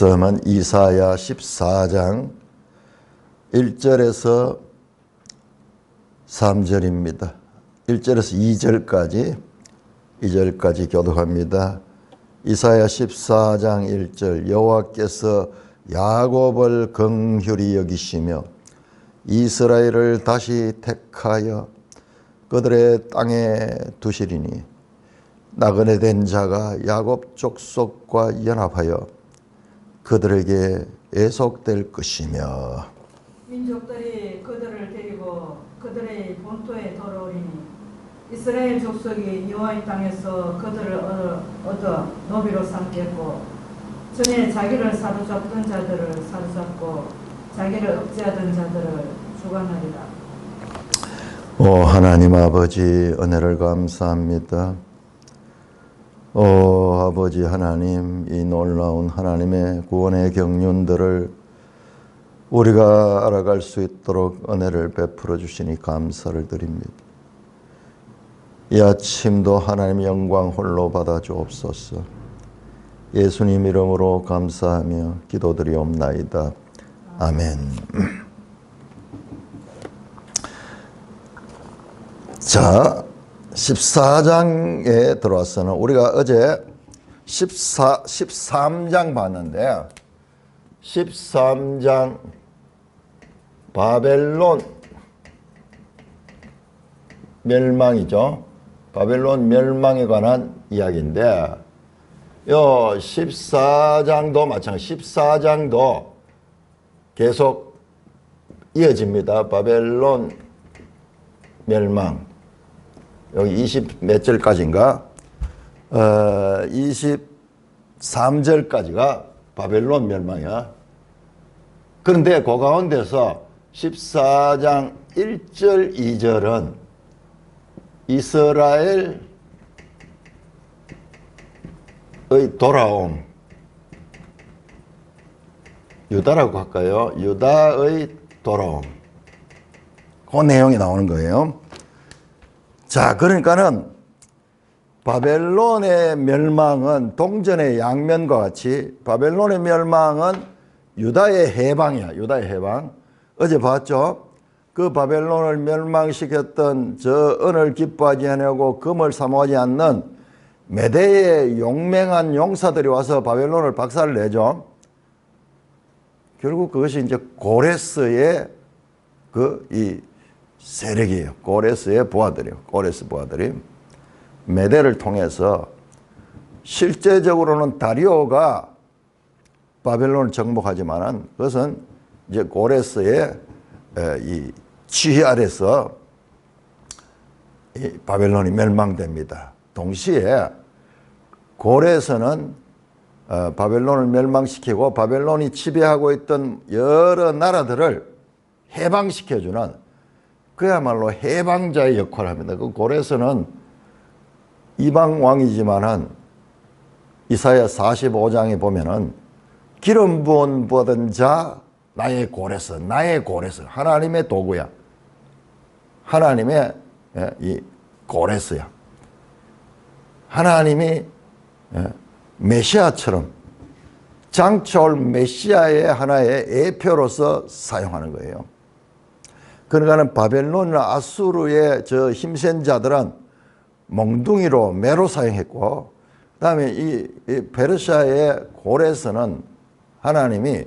말씀은 이사야 14장 1절에서 3절입니다. 1절에서 2절까지 교독합니다. 이사야 14장 1절 여호와께서 야곱을 긍휼히 여기시며 이스라엘을 다시 택하여 그들의 땅에 두시리니 나그네 된 자가 야곱 족속과 연합하여 그들에게 애속될 것이며 민족들이 그들을 데리고 그들의 본토에 돌아오리니 이스라엘 족속이 여호와의 땅에서 그들을 얻어 노비로 삼겠고 전에 자기를 사로잡던 자들을 사로잡고 자기를 억제하던 자들을 주관하리라. 하나님 아버지 은혜를 감사합니다. 아버지 하나님, 이 놀라운 하나님의 구원의 경륜들을 우리가 알아갈 수 있도록 은혜를 베풀어 주시니 감사를 드립니다. 이 아침도 하나님의 영광 홀로 받아 주옵소서. 예수님 이름으로 감사하며 기도드리옵나이다. 아멘. 자, 14장에 들어와서는 우리가 어제 13장 봤는데 13장 바벨론 멸망이죠. 바벨론 멸망에 관한 이야기인데 요 14장도 마찬가지 14장도 계속 이어집니다. 바벨론 멸망 여기 20 몇 절까지인가 23절까지가 바벨론 멸망이야. 그런데 그 가운데서 14장 1절 2절은 이스라엘의 돌아옴, 유다라고 할까요? 유다의 돌아옴, 그 내용이 나오는 거예요. 자, 그러니까는 바벨론의 멸망은 동전의 양면과 같이 바벨론의 멸망은 유다의 해방이야. 유다의 해방. 어제 봤죠? 그 바벨론을 멸망시켰던 저 은을 기뻐하지 아니하고 금을 사모하지 않는 메대의 용맹한 용사들이 와서 바벨론을 박살내죠. 결국 그것이 이제 고레스의 이 세력이에요. 고레스의 부하들이에요. 고레스 부하들이 메대를 통해서 실제적으로는 다리오가 바벨론을 정복하지만은 그것은 이제 고레스의 이 지휘 아래서 이 바벨론이 멸망됩니다. 동시에 고레스는 바벨론을 멸망시키고 바벨론이 지배하고 있던 여러 나라들을 해방시켜주는 그야말로 해방자의 역할을 합니다. 그 고레스는 이방 왕이지만은 이사야 45장에 보면은 기름 부은 받은 자 나의 고레스, 나의 고레스, 하나님의 도구야. 하나님의 이 고레스야. 하나님이 메시아처럼 장차올 메시아의 하나의 예표로서 사용하는 거예요. 그러니까는 바벨론이나 아수르의 저 힘센 자들은 몽둥이로 매로 사용했고, 그 다음에 이 페르시아의 고레스는 하나님이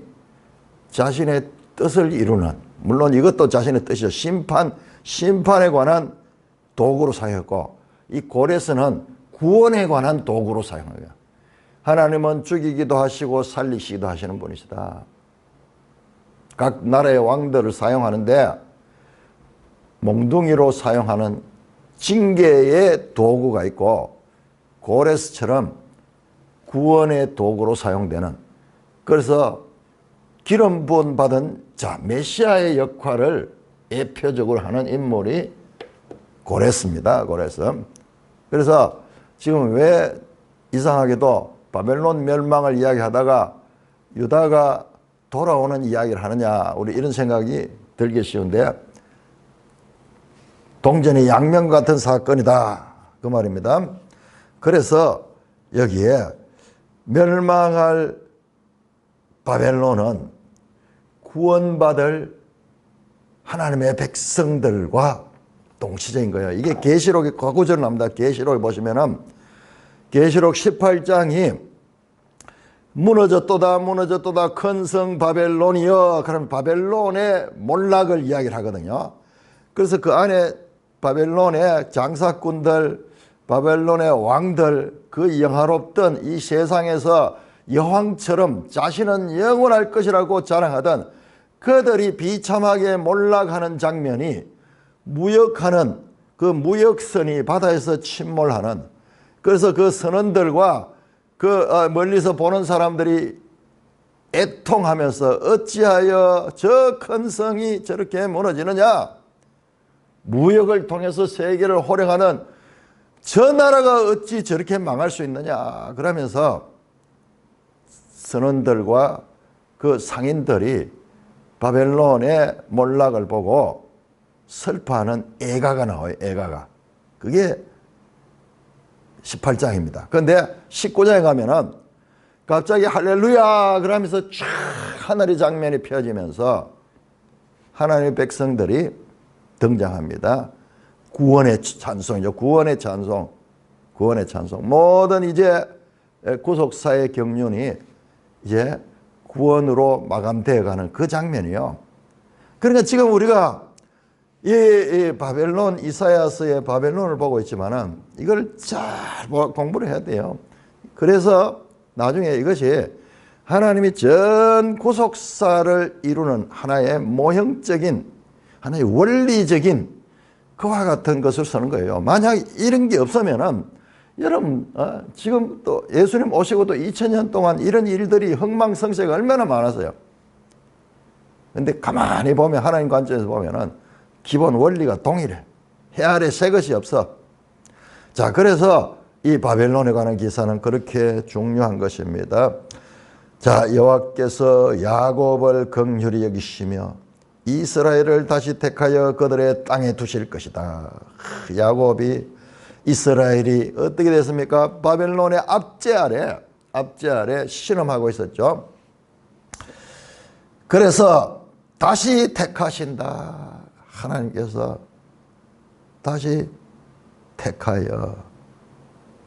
자신의 뜻을 이루는, 물론 이것도 자신의 뜻이죠. 심판에 관한 도구로 사용했고, 이 고레스는 구원에 관한 도구로 사용해요. 하나님은 죽이기도 하시고 살리시기도 하시는 분이시다. 각 나라의 왕들을 사용하는데 몽둥이로 사용하는 징계의 도구가 있고 고레스처럼 구원의 도구로 사용되는, 그래서 기름 부음 받은 자 메시아의 역할을 예표적으로 하는 인물이 고레스입니다. 고레스. 그래서 지금 왜 이상하게도 바벨론 멸망을 이야기하다가 유다가 돌아오는 이야기를 하느냐, 우리 이런 생각이 들기 쉬운데 동전의 양면 같은 사건이다 그 말입니다. 그래서 여기에 멸망할 바벨론은 구원받을 하나님의 백성들과 동시적인 거예요. 이게 계시록에 과구절을 납니다. 계시록에 보시면은 계시록 18장이 무너졌도다 무너졌도다 큰 성 바벨론이여. 그럼 바벨론의 몰락을 이야기를 하거든요. 그래서 그 안에 바벨론의 장사꾼들, 바벨론의 왕들, 그 영화롭던 이 세상에서 여왕처럼 자신은 영원할 것이라고 자랑하던 그들이 비참하게 몰락하는 장면이 무역하는 그 무역선이 바다에서 침몰하는, 그래서 그 선원들과 그 멀리서 보는 사람들이 애통하면서 어찌하여 저 큰 성이 저렇게 무너지느냐, 무역을 통해서 세계를 호령하는 저 나라가 어찌 저렇게 망할 수 있느냐 그러면서 선원들과 그 상인들이 바벨론의 몰락을 보고 슬퍼하는 애가가 나와요. 애가가. 그게 18장입니다. 그런데 19장에 가면은 갑자기 할렐루야 그러면서 쫙 하늘의 장면이 펴지면서 하나님의 백성들이 등장합니다. 구원의 찬송이죠. 구원의 찬송. 구원의 찬송. 모든 이제 구속사의 경륜이 이제 구원으로 마감되어 가는 그 장면이요. 그러니까 지금 우리가 이 바벨론, 이사야서의 바벨론을 보고 있지만은 이걸 잘 공부를 해야 돼요. 그래서 나중에 이것이 하나님이 전 구속사를 이루는 하나의 모형적인, 하나의 원리적인 그와 같은 것을 쓰는 거예요. 만약 이런 게 없으면은 여러분 지금 또 예수님 오시고 또 2000년 동안 이런 일들이 흥망성쇠가 얼마나 많았어요. 근데 가만히 보면 하나님 관점에서 보면은 기본 원리가 동일해. 해 아래 새 것이 없어. 자, 그래서 이 바벨론에 관한 기사는 그렇게 중요한 것입니다. 자, 여호와께서 야곱을 긍휼히 여기시며 이스라엘을 다시 택하여 그들의 땅에 두실 것이다. 야곱이, 이스라엘이 어떻게 됐습니까? 바벨론의 압제 아래 신음하고 있었죠. 그래서 다시 택하신다. 하나님께서 다시 택하여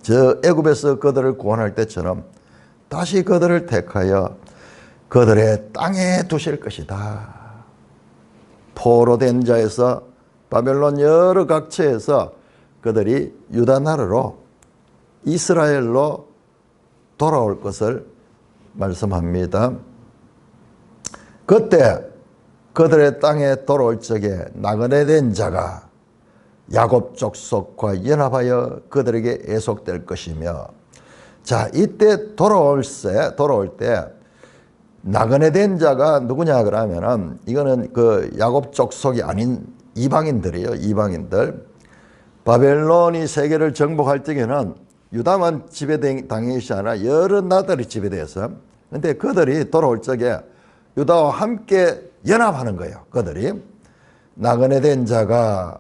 저 애굽에서 그들을 구원할 때처럼 다시 그들을 택하여 그들의 땅에 두실 것이다. 포로된 자에서 바벨론 여러 각처에서 그들이 유다 나라로 이스라엘로 돌아올 것을 말씀합니다. 그때 그들의 땅에 돌아올 적에 나그네 된 자가 야곱 족속과 연합하여 그들에게 애속될 것이며, 자, 이때 돌아올 때 나그네 된 자가 누구냐 그러면은 이거는 그 야곱 족속이 아닌 이방인들이에요. 이방인들. 바벨론이 세계를 정복할 적에는 유다만 지배당했지 않아 여러 나라들이 지배돼서, 근데 그들이 돌아올 적에 유다와 함께 연합하는 거예요. 그들이 나그네 된 자가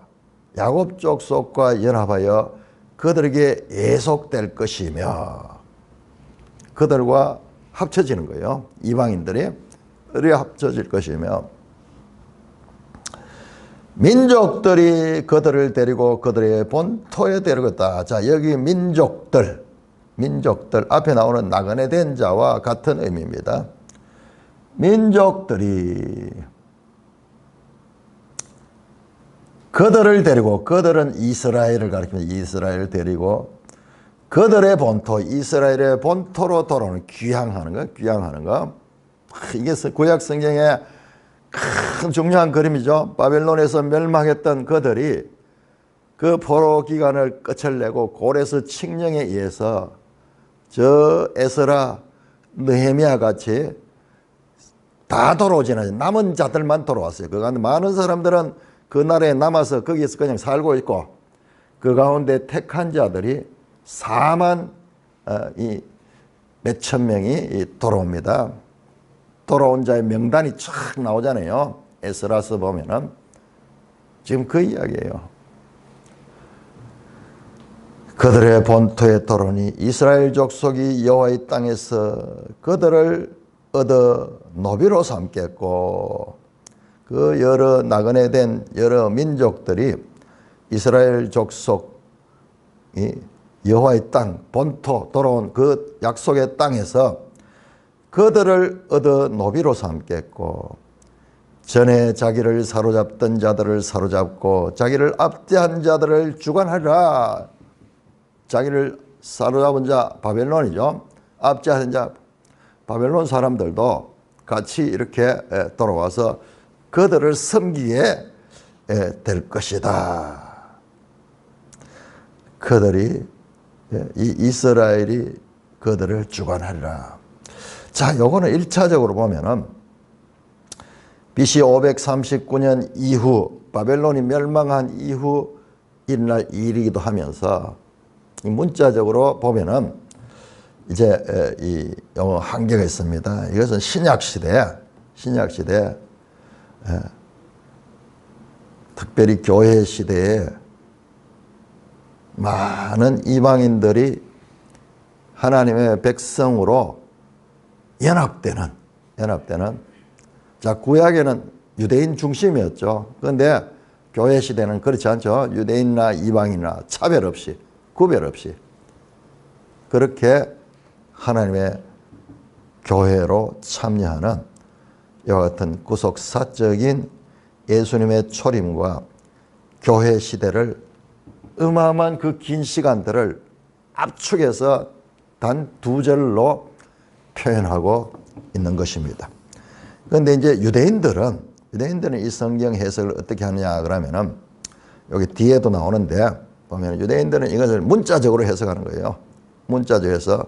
야곱 족속과 연합하여 그들에게 애속될 것이며, 그들과 합쳐지는 거예요. 이방인들이 합쳐질 것이며, 민족들이 그들을 데리고 그들의 본토에 데려갔다. 자, 여기 민족들 앞에 나오는 나그네 된 자와 같은 의미입니다. 민족들이 그들을 데리고, 그들은 이스라엘을 가리킵니다. 이스라엘을 데리고 그들의 본토, 이스라엘의 본토로 돌아오는, 귀향하는 거. 이게 구약 성경의 큰 중요한 그림이죠. 바벨론에서 멸망했던 그들이 그 포로 기간을 끝을 내고 고레스 칙령에 의해서 저 에스라, 느헤미야 같이 다 돌아오지는 않아요. 남은 자들만 돌아왔어요. 그 가운데 많은 사람들은 그 나라에 남아서 거기에서 그냥 살고 있고, 그 가운데 택한 자들이 4만 몇천 명이 돌아옵니다. 돌아온 자의 명단이 쫙 나오잖아요. 에스라서 보면은 지금 그 이야기예요. 그들의 본토에 돌아오니 이스라엘 족속이 여호와의 땅에서 그들을 얻어 노비로 삼겠고, 그 여러 나그네 된 여러 민족들이 이스라엘 족속이 여호와의 땅, 본토 돌아온 그 약속의 땅에서 그들을 얻어 노비로 삼겠고, 전에 자기를 사로잡던 자들을 사로잡고 자기를 압제한 자들을 주관하리라. 자기를 사로잡은 자 바벨론이죠. 압제한 자 바벨론 사람들도 같이 이렇게 돌아와서 그들을 섬기게 될 것이다. 그들이 이 이스라엘이 그들을 주관하리라. 자, 요거는 1차적으로 보면은 BC 539년 이후 바벨론이 멸망한 이후 일날 일이기도 하면서 이 문자적으로 보면은 이제 이 영어 한계가 있습니다. 이것은 신약 시대 특별히 교회 시대에 많은 이방인들이 하나님의 백성으로 연합되는 자, 구약에는 유대인 중심이었죠. 그런데 교회 시대는 그렇지 않죠. 유대인이나 이방인이나 차별 없이, 구별 없이 그렇게 하나님의 교회로 참여하는 이와 같은 구속사적인 예수님의 초림과 교회 시대를 어마어마한 그 긴 시간들을 압축해서 단 두 절로 표현하고 있는 것입니다. 그런데 이제 유대인들은 이 성경 해석을 어떻게 하느냐 그러면은 여기 뒤에도 나오는데 보면 유대인들은 이것을 문자적으로 해석하는 거예요. 문자적으로 해서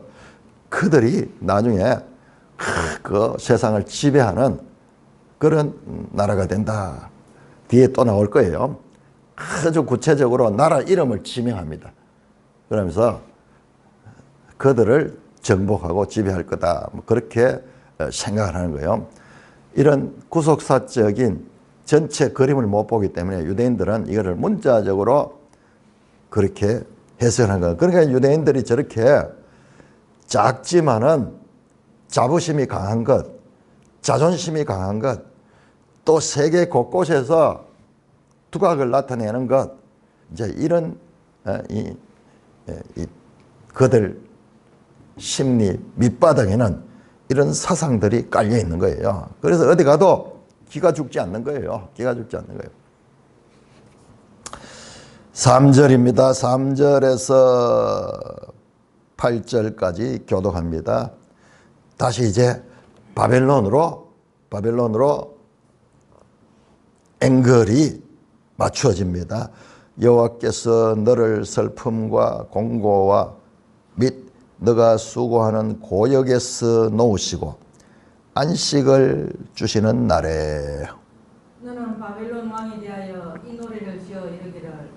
그들이 나중에 그 세상을 지배하는 그런 나라가 된다. 뒤에 또 나올 거예요. 아주 구체적으로 나라 이름을 지명합니다. 그러면서 그들을 정복하고 지배할 거다. 그렇게 생각을 하는 거예요. 이런 구속사적인 전체 그림을 못 보기 때문에 유대인들은 이거를 문자적으로 그렇게 해석하는 거예요. 그러니까 유대인들이 저렇게 작지만은 자부심이 강한 것, 자존심이 강한 것, 또 세계 곳곳에서 두각을 나타내는 것, 이제 이런 그들 심리 밑바닥에는 이런 사상들이 깔려 있는 거예요. 그래서 어디 가도 기가 죽지 않는 거예요. 기가 죽지 않는 거예요. 3절입니다. 3절에서 8절까지 교독합니다. 다시 이제 바벨론으로 앵글이 맞추어집니다. 여호와께서 너를 슬픔과 공고와 및 너가 수고하는 고역에서 놓으시고 안식을 주시는 날에 너는 바벨론 왕에 대하여 이 노래를 지어 이르기를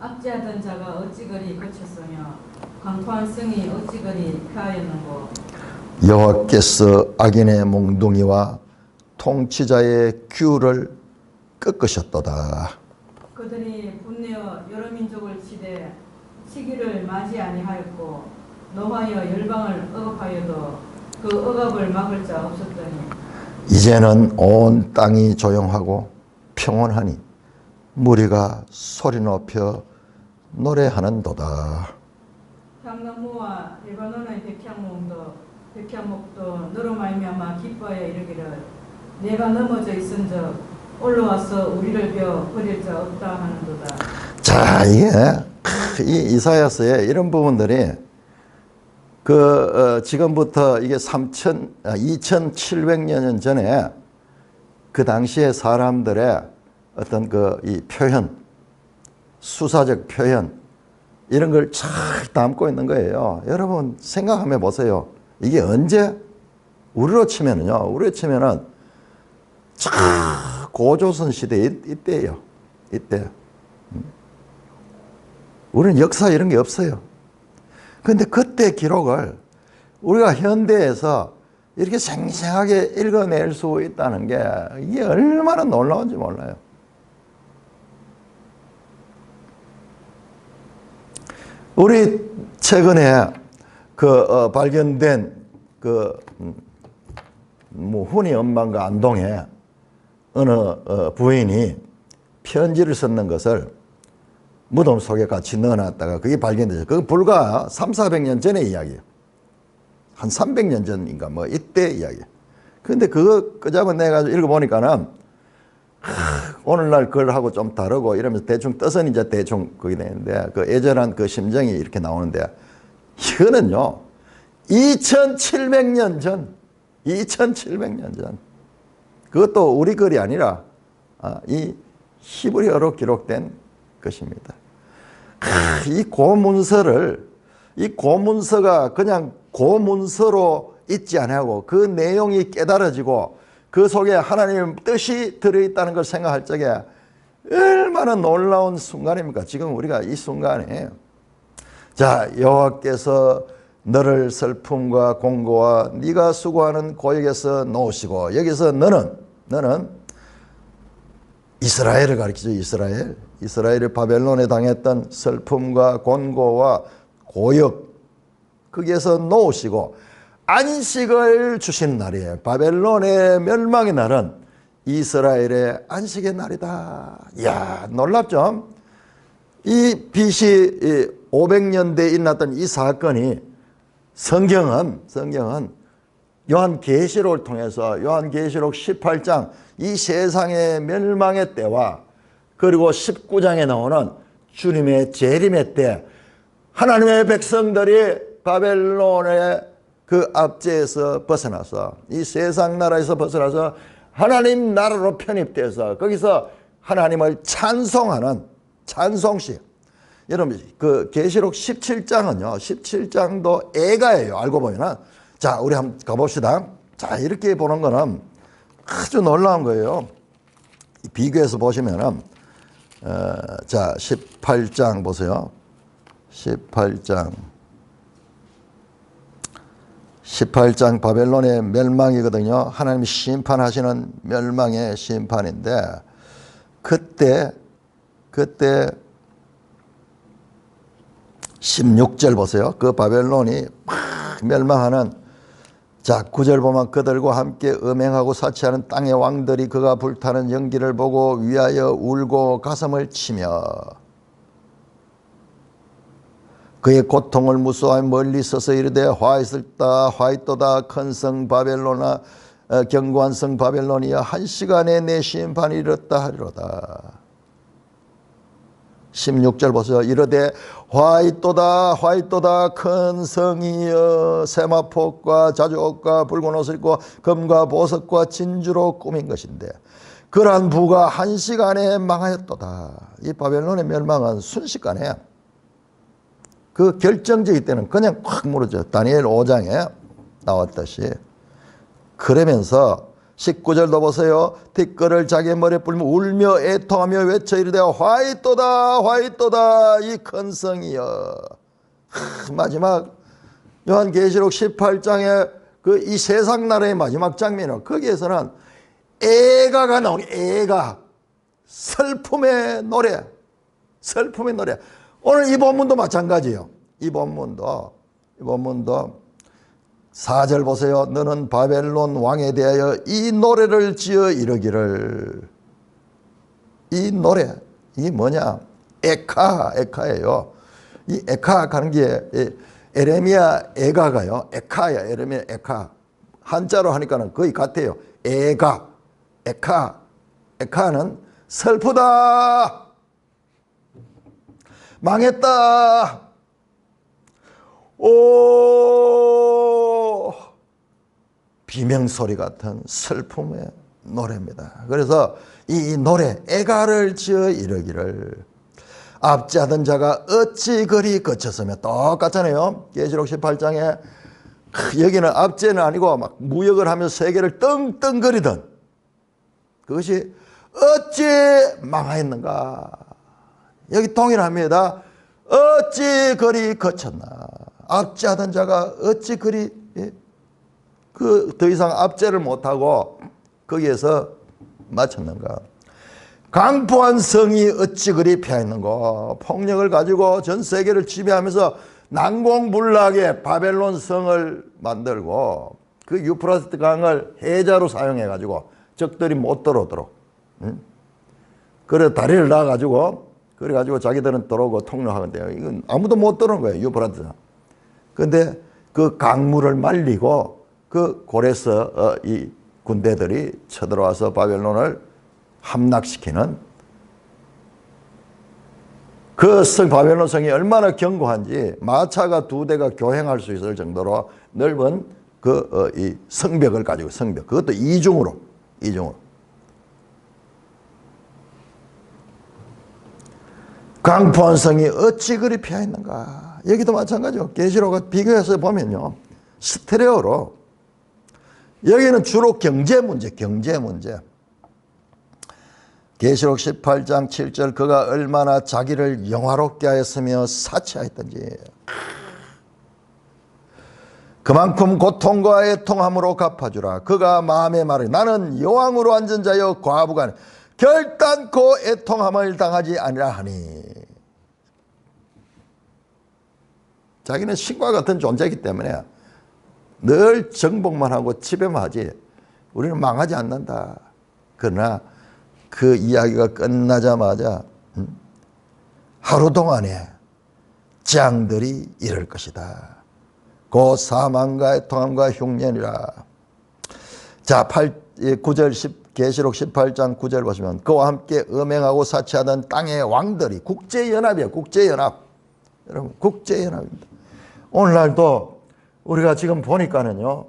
압제하던 자가 어찌 그리 거쳤으며 강포한 성이 어찌 그리 폐하였는고. 여호와께서 악인의 몽둥이와 통치자의 규를 꺾으셨도다. 그들이 분내어 여러 민족을 치되 시기를 맞이 아니하였고 노하여 열방을 억압하여도 그 억압을 막을 자 없었더니 이제는 온 땅이 조용하고 평온하니 무리가 소리 높여 노래하는도다. 향나무와 레바논의 백향목도 너로 말미암아 기뻐하여 이르기를 내가 넘어져 있은즉 올라와서 우리를 베어 버릴 자 없다 하는도다. 자, 이게 이 이사야서의 이런 부분들이 지금부터 이게 2700년 전에 그 당시의 사람들의 어떤 이 표현, 수사적 표현, 이런 걸 잘 담고 있는 거예요. 여러분 생각하면 보세요. 이게 언제? 우리로 치면은 고조선 시대 이때예요. 이때. 우리는 역사 이런 게 없어요. 그런데 그때 기록을 우리가 현대에서 이렇게 생생하게 읽어낼 수 있다는 게 이게 얼마나 놀라운지 몰라요. 우리 최근에 발견된 뭐 훈이 엄마가 안동에 어느 부인이 편지를 썼는 것을 무덤 속에 같이 넣어놨다가 그게 발견돼서 그거 불과 300~400년 전의 이야기예요. 한 300년 전인가 뭐 이때 이야기예요. 근데 그거 끄잡아내가지고 읽어보니까는 오늘날 그걸하고 좀 다르고 이러면서 대충 뜻은 이제 대충 그게 되는데 그 애절한 그 심정이 이렇게 나오는데 이거는요 2700년 전 2700년 전 그것도 우리 글이 아니라 이 히브리어로 기록된 것입니다. 이 고문서가 그냥 고문서로 있지 않고 그 내용이 깨달아지고 그 속에 하나님의 뜻이 들어있다는 걸 생각할 적에 얼마나 놀라운 순간입니까? 지금 우리가 이 순간에 자 여호와께서 너를 슬픔과 공고와 네가 수고하는 고역에서 놓으시고 여기서 너는 이스라엘을 가리키죠. 이스라엘이 바벨론에 당했던 슬픔과 곤고와 고역 거기에서 놓으시고 안식을 주신 날이에요. 바벨론의 멸망의 날은 이스라엘의 안식의 날이다. 이야 놀랍죠? 이 BC 500년대에 일어났던 이 사건이 성경은 요한계시록을 통해서 요한계시록 18장 이 세상의 멸망의 때와 그리고 19장에 나오는 주님의 재림의 때 하나님의 백성들이 바벨론의 그 압제에서 벗어나서 이 세상 나라에서 벗어나서 하나님 나라로 편입돼서 거기서 하나님을 찬송하는 찬송식. 여러분 그 계시록 17장은요 17장도 애가예요. 알고 보면은 자 우리 한번 가봅시다. 자 이렇게 보는 거는 아주 놀라운 거예요. 비교해서 보시면은 자 18장 보세요. 18장 바벨론의 멸망이거든요. 하나님이 심판하시는 멸망의 심판인데 그때 16절 보세요. 그 바벨론이 막 멸망하는 자 9절 보면 그들과 함께 음행하고 사치하는 땅의 왕들이 그가 불타는 연기를 보고 위하여 울고 가슴을 치며 그의 고통을 무서워하여 멀리 서서 이르되 화이또다 큰 성 바벨로나 견고한 성 바벨론이여 한 시간에 내 심판이 이르렀다 하리로다. 16절 보세요. 이르되 화이또다 큰 성이여 세마포과 자주옷과 붉은 옷을 입고 금과 보석과 진주로 꾸민 것인데 그러한 부가 한 시간에 망하였도다. 이 바벨론의 멸망은 순식간에 그 결정적일 때는 그냥 확 무너져. 다니엘 5장에 나왔듯이. 그러면서 19절도 보세요. 티끌을 자기 머리에 뿔며 울며 애통하며 외쳐 이르되 화이또다 이 큰 성이여. 마지막 요한계시록 18장에 그 이 세상 나라의 마지막 장면은 거기에서는 애가가 나오니 애가 슬픔의 노래. 오늘 이 본문도 마찬가지예요. 이 본문도 4절 보세요. 너는 바벨론 왕에 대하여 이 노래를 지어 이르기를. 이 노래 이게 뭐냐? 에카예요. 이 에카 가는 게 에레미야 에가가요. 에카야. 에레미야 에카. 한자로 하니까는 거의 같아요. 에카는 슬프다. 망했다. 오 비명소리 같은 슬픔의 노래입니다. 그래서 이 노래 애가를 지어 이르기를 압제하던 자가 어찌 그리 거쳤으며 똑같잖아요. 계시록 18장에 여기는 압제는 아니고 막 무역을 하면서 세계를 떵떵거리던 그것이 어찌 망하였는가. 여기 동일합니다. 어찌 그리 거쳤나. 압제하던 자가 어찌 그리 더 이상 압제를 못하고 거기에서 마쳤는가. 강포한 성이 어찌 그리 패했는가. 폭력을 가지고 전 세계를 지배하면서 난공불락의 바벨론 성을 만들고 그 유프라테스 강을 해자로 사용해 가지고 적들이 못 들어오도록, 그래 다리를 놔 가지고 그래 가지고 자기들은 들어오고 통로하건데요. 이건 아무도 못 들어오는 거예요, 유프라테스. 근데 그 강물을 말리고 그 고레스 이 군대들이 쳐들어와서 바벨론을 함락시키는 그 바벨론 성이 얼마나 견고한지 마차가 2대가 교행할 수 있을 정도로 넓은 이 성벽을 가지고, 성벽, 그것도 이중으로. 강포한 성이 어찌 그리 피하 있는가. 여기도 마찬가지죠. 계시록과 비교해서 보면요, 스테레오로 여기는 주로 경제 문제. 계시록 18장 7절, 그가 얼마나 자기를 영화롭게 하였으며 사치하였던지, 그만큼 고통과 애통함으로 갚아주라. 그가 마음에 말해 나는 여왕으로 앉은 자여 과부가 아니 결단코 애통함을 당하지 아니라 하니. 자기는 신과 같은 존재이기 때문에 늘 정복만 하고 지배만 하지 우리는 망하지 않는다. 그러나 그 이야기가 끝나자마자 하루 동안에 재앙들이 이를 것이다. 곧 사망과 애통함과 흉년이라. 자, 9절 계시록 18장 9절 보시면 그와 함께 음행하고 사치하던 땅의 왕들이, 국제연합이에요. 국제연합. 여러분, 국제연합입니다. 오늘날도 우리가 지금 보니까는요,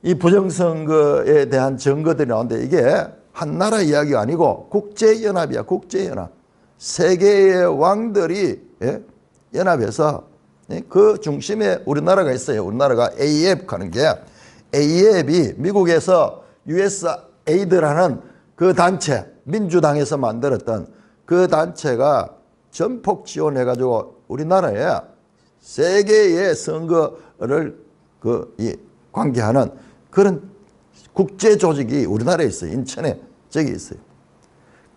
이 부정선거에 대한 증거들이 나오는데 이게 한 나라 이야기가 아니고 국제연합이야. 국제연합. 세계의 왕들이 연합해서 그 중심에 우리나라가 있어요. 우리나라가 AF 하는 게, AF이 미국에서 USAID라는 그 단체, 민주당에서 만들었던 그 단체가 전폭 지원해가지고 우리나라에 세계의 선거를 관계하는 그런 국제 조직이 우리나라에 있어요. 인천에 저기 있어요.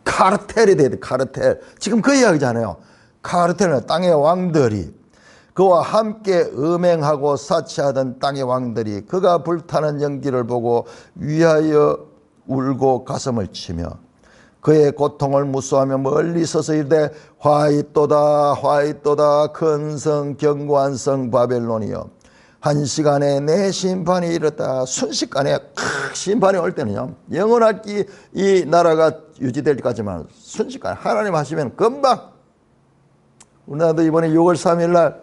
카르텔이 돼야 돼. 카르텔. 지금 그 이야기잖아요. 카르텔은 땅의 왕들이, 그와 함께 음행하고 사치하던 땅의 왕들이 그가 불타는 연기를 보고 위하여 울고 가슴을 치며 그의 고통을 무수하며 멀리 서서 이르되 화이또다 화이또다 큰 성 견고한 성 바벨론이여, 한 시간에 내 심판이 이르렀다. 순식간에 심판이 올 때는요, 영원하게 이 나라가 유지될 때까지만 순식간에 하나님 하시면 금방. 우리나라도 이번에 6월 3일 날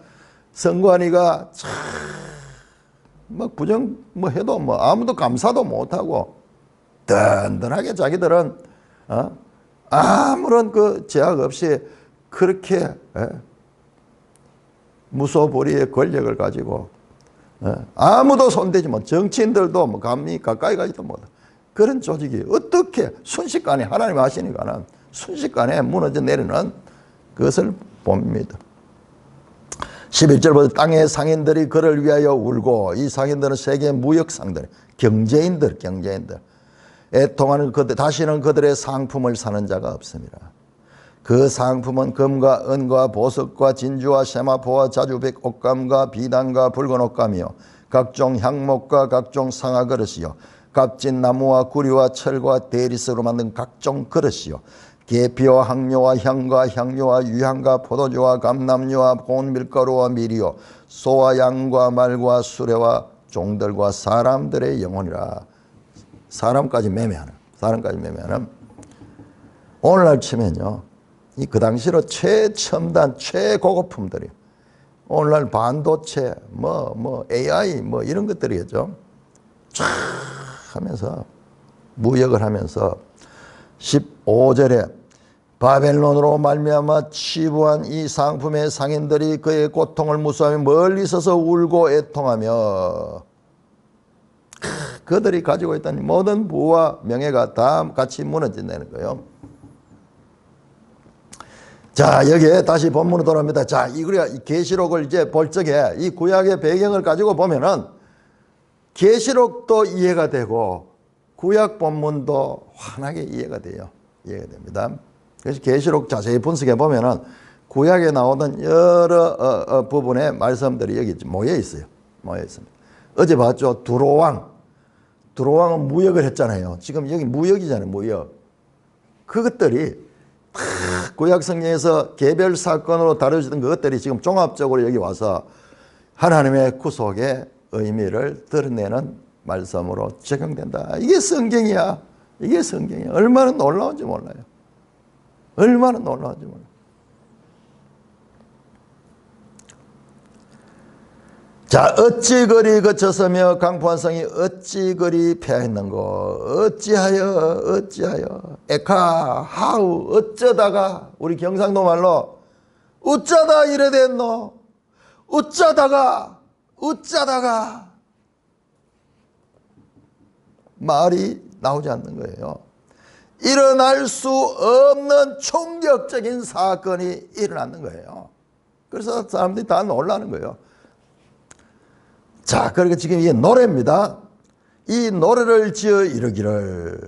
선관위가 부정 해도 아무도 감사도 못하고 든든하게 자기들은 아무런 그 제약 없이 그렇게 무소불위의 권력을 가지고 아무도 손대지 못, 정치인들도 감히 가까이 가지도 못, 그런 조직이 어떻게 순식간에 하나님 하시니까는 순식간에 무너져 내리는 것을 봅니다. 11절부터 땅의 상인들이 그를 위하여 울고, 이 상인들은 세계 무역상들, 경제인들. 애통하는 그들, 다시는 그들의 상품을 사는 자가 없습니다. 그 상품은 금과 은과 보석과 진주와 세마포와 자주백 옷감과 비단과 붉은 옷감이요 각종 향목과 각종 상아 그릇이요 값진 나무와 구리와 철과 대리스로 만든 각종 그릇이요 계피와 향료와 향과 향료와 유향과 포도주와 감람류와 고운 밀가루와 밀이요 소와 양과 말과 수레와 종들과 사람들의 영혼이라. 사람까지 매매하는 오늘날 치면요, 그 당시로 최첨단 최고급품들이, 오늘날 반도체 AI 이런 것들이겠죠. 쫙 하면서 무역을 하면서 15절에 바벨론으로 말미암아 취부한 이 상품의 상인들이 그의 고통을 무수하며 멀리 서서 울고 애통하며, 그들이 가지고 있던 모든 부와 명예가 다 같이 무너진다는 거예요. 자, 여기에 다시 본문으로 돌아옵니다. 자, 우리가 이 계시록을 이제 볼 적에 이 구약의 배경을 가지고 보면은 계시록도 이해가 되고 구약 본문도 환하게 이해가 됩니다. 그래서 계시록 자세히 분석해 보면은 구약에 나오던 여러 부분의 말씀들이 여기 모여 있습니다. 어제 봤죠? 두로왕. 두로왕은 무역을 했잖아요. 지금 여기 무역이잖아요. 무역. 그것들이 구약 성경에서 개별 사건으로 다뤄지던 그것들이 지금 종합적으로 여기 와서 하나님의 구속의 의미를 드러내는 말씀으로 적용된다. 이게 성경이야. 이게 성경이야. 얼마나 놀라운지 몰라요. 얼마나 놀라운지 몰라요. 자, 어찌 그리 거쳤으며 강포한 성이 어찌 그리 패했는고. 어찌하여 에카 하우 어쩌다가, 우리 경상도 말로 어쩌다 이래 됐노. 어쩌다가 말이 나오지 않는 거예요. 일어날 수 없는 충격적인 사건이 일어났는 거예요. 그래서 사람들이 다 놀라는 거예요. 자, 그러니까 지금 이게 노래입니다. 이 노래를 지어 이르기를,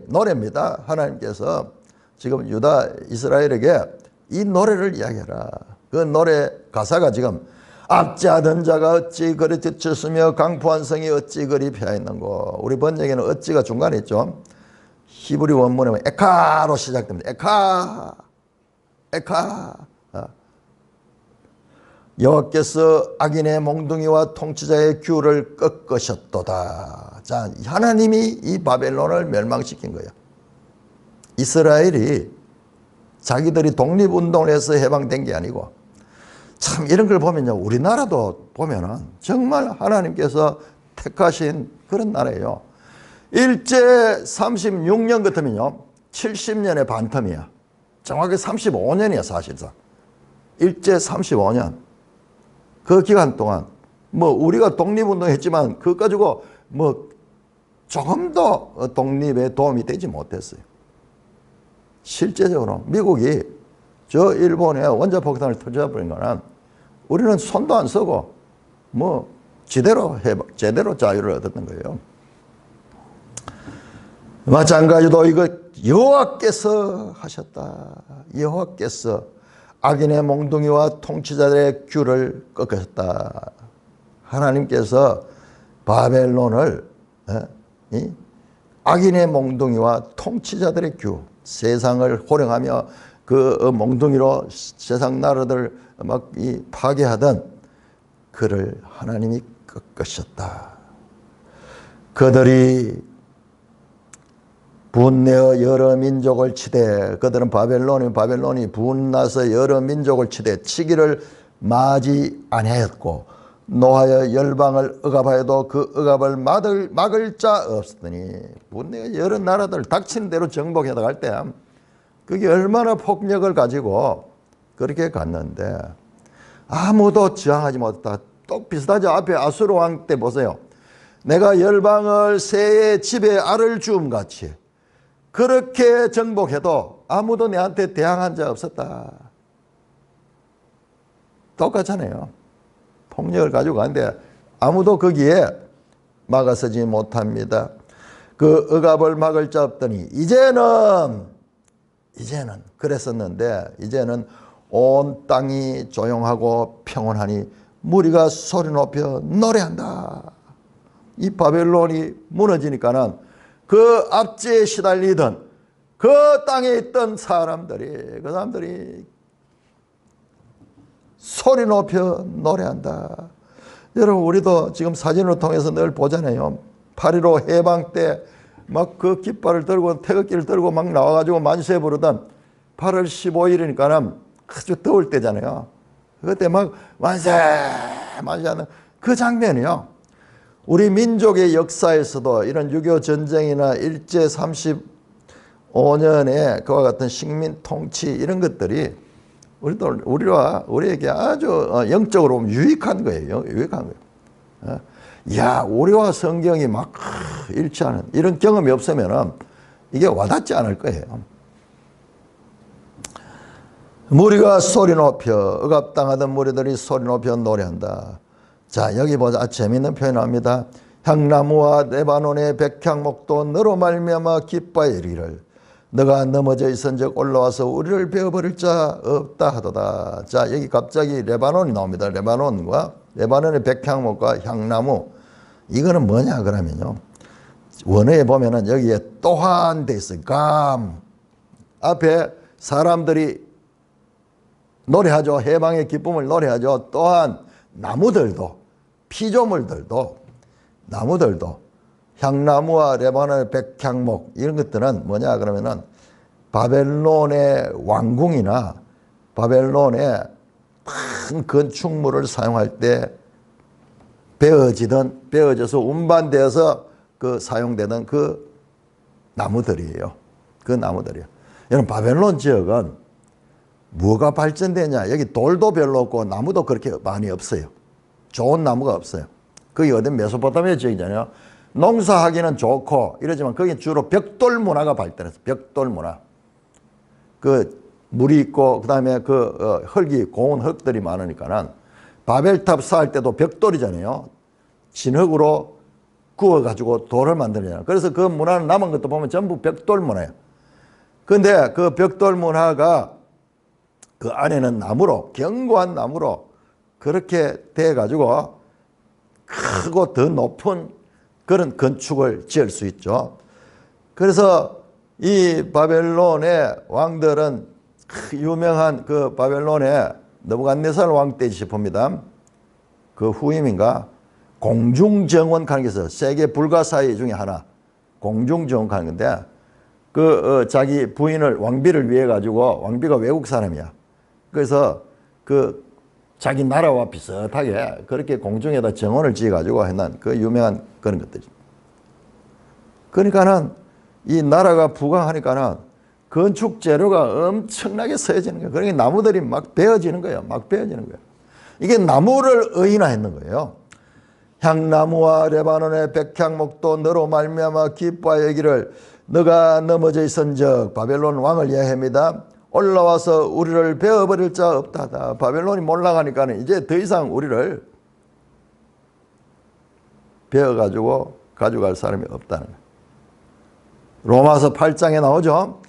노래입니다. 하나님께서 지금 유다 이스라엘에게 이 노래를 이야기해라. 그 노래 가사가 지금 압제하던 자가 어찌 그리 뒤쳤으며 강포한 성이 어찌 그리 패했는고. 우리 번역에는 어찌가 중간에 있죠. 히브리 원문에 에카로 시작됩니다. 에카. 여호와께서 악인의 몽둥이와 통치자의 규를 꺾으셨도다. 자, 하나님이 이 바벨론을 멸망시킨 거예요. 이스라엘이 자기들이 독립운동을 해서 해방된 게 아니고, 참 이런 걸 보면요, 우리나라도 보면은 정말 하나님께서 택하신 그런 나라예요. 일제 36년 같으면요 70년의 반텀이야. 정확히 35년이야 사실상. 일제 35년. 그 기간 동안 뭐 우리가 독립운동 했지만 그거 가지고 뭐 조금 더 독립에 도움이 되지 못했어요. 실제적으로 미국이 저 일본에 원자폭탄을 터져버린 거는 우리는 손도 안 쓰고 뭐 제대로 자유를 얻었던 거예요. 마찬가지로 이거 여호와께서 하셨다. 여호와께서 악인의 몽둥이와 통치자들의 규를 꺾으셨다. 하나님께서 바벨론을 악인의 몽둥이와 통치자들의 규, 세상을 호령하며 그 몽둥이로 세상 나라들 막 파괴하던 그를 하나님이 꺾으셨다. 그들이 분내어 여러 민족을 치되, 그들은 바벨론이 분나서 여러 민족을 치되 치기를 마지 아니하였고 노하여 열방을 억압하여도 그 억압을 막을 자 없으니. 분내어 여러 나라들 닥치는 대로 정복해 나갈 때 그게 얼마나 폭력을 가지고 그렇게 갔는데 아무도 저항하지 못했다. 또 비슷하죠. 앞에 아수르 왕 때 보세요. 내가 열방을 새의 집에 알을 주음 같이 그렇게 정복해도 아무도 내한테 대항한 자 없었다. 똑같잖아요. 폭력을 가지고 가는데 아무도 거기에 막아서지 못합니다. 그 억압을 막을 자 없더니 이제는 그랬었는데 이제는 온 땅이 조용하고 평온하니 무리가 소리 높여 노래한다. 이 바벨론이 무너지니까는 그 압제에 시달리던 그 땅에 있던 사람들이 소리 높여 노래한다. 여러분, 우리도 지금 사진을 통해서 늘 보잖아요. 8.15 해방 때 막 그 깃발을 들고 태극기를 들고 막 나와가지고 만세 부르던 8월 15일이니까는 아주 더울 때잖아요. 그때 막 만세 하는 그 장면이요. 우리 민족의 역사에서도 이런 6.25 전쟁이나 일제 35년의 그와 같은 식민 통치 이런 것들이 우리에게 아주 영적으로 보면 유익한 거예요. 유익한 거예요. 야, 우리와 성경이 막 일치하는 이런 경험이 없으면 이게 와닿지 않을 거예요. 무리가 소리 높여, 억압당하던 무리들이 소리 높여 노래한다. 자, 여기 보자. 재미있는 표현 나옵니다. 향나무와 레바논의 백향목도 너로 말미암아 기뻐하여 이르기를 너가 넘어져 있은즉 올라와서 우리를 베어버릴 자 없다 하도다. 자, 여기 갑자기 레바논이 나옵니다. 레바논과 레바논의 백향목과 향나무. 이거는 뭐냐 그러면요, 원어에 보면은 여기에 또한 돼 있어요. 감. 앞에 사람들이 노래하죠. 해방의 기쁨을 노래하죠. 또한 나무들도, 피조물들도, 나무들도, 향나무와 레바논의 백향목, 이런 것들은 뭐냐 그러면은 바벨론의 왕궁이나 바벨론의 큰 건축물을 사용할 때 베어져서 운반되어서 그 사용되는 그 나무들이에요. 그 나무들이요. 여러분, 바벨론 지역은 뭐가 발전되냐? 여기 돌도 별로 없고 나무도 그렇게 많이 없어요. 좋은 나무가 없어요. 거기 어디 메소포타미아 지역이잖아요. 농사하기는 좋고 이러지만 거기 주로 벽돌 문화가 발달했어요. 벽돌 문화. 그 물이 있고 그다음에 그 흙이 고운 흙들이 많으니까는 바벨탑 쌓을 때도 벽돌이잖아요. 진흙으로 구워가지고 돌을 만들잖아요. 그래서 그 문화는 남은 것도 보면 전부 벽돌 문화예요. 근데 그 벽돌 문화가 그 안에는 나무로, 견고한 나무로 그렇게 돼가지고 크고 더 높은 그런 건축을 지을 수 있죠. 그래서 이 바벨론의 왕들은 유명한 그 바벨론의 느부갓네살 왕 때이시 봅니다. 그 후임인가? 공중정원 가는 게 있어요. 세계 불가사의 중에 하나. 공중정원 가는 건데, 자기 부인을, 왕비를 위해 가지고, 왕비가 외국 사람이야. 그래서 그 자기 나라와 비슷하게 그렇게 공중에다 정원을 지어 가지고 해놓은 그 유명한 그런 것들이. 그러니까는 이 나라가 부강하니까는 건축 재료가 엄청나게 서해지는 거예요. 그러니까 나무들이 막 베어지는 거예요. 막 베어지는 거예요. 이게 나무를 의인화했는 거예요. 향나무와 레바논의 백향목도 너로 말미암아 기뻐하여 여기를, 너가 넘어져 있은즉, 바벨론 왕을 이야기합니다. 올라와서 우리를 베어버릴 자 없다다. 바벨론이 몰락하니까 이제 더 이상 우리를 베어가지고 가져갈 사람이 없다는 거예요. 로마서 8장에 나오죠.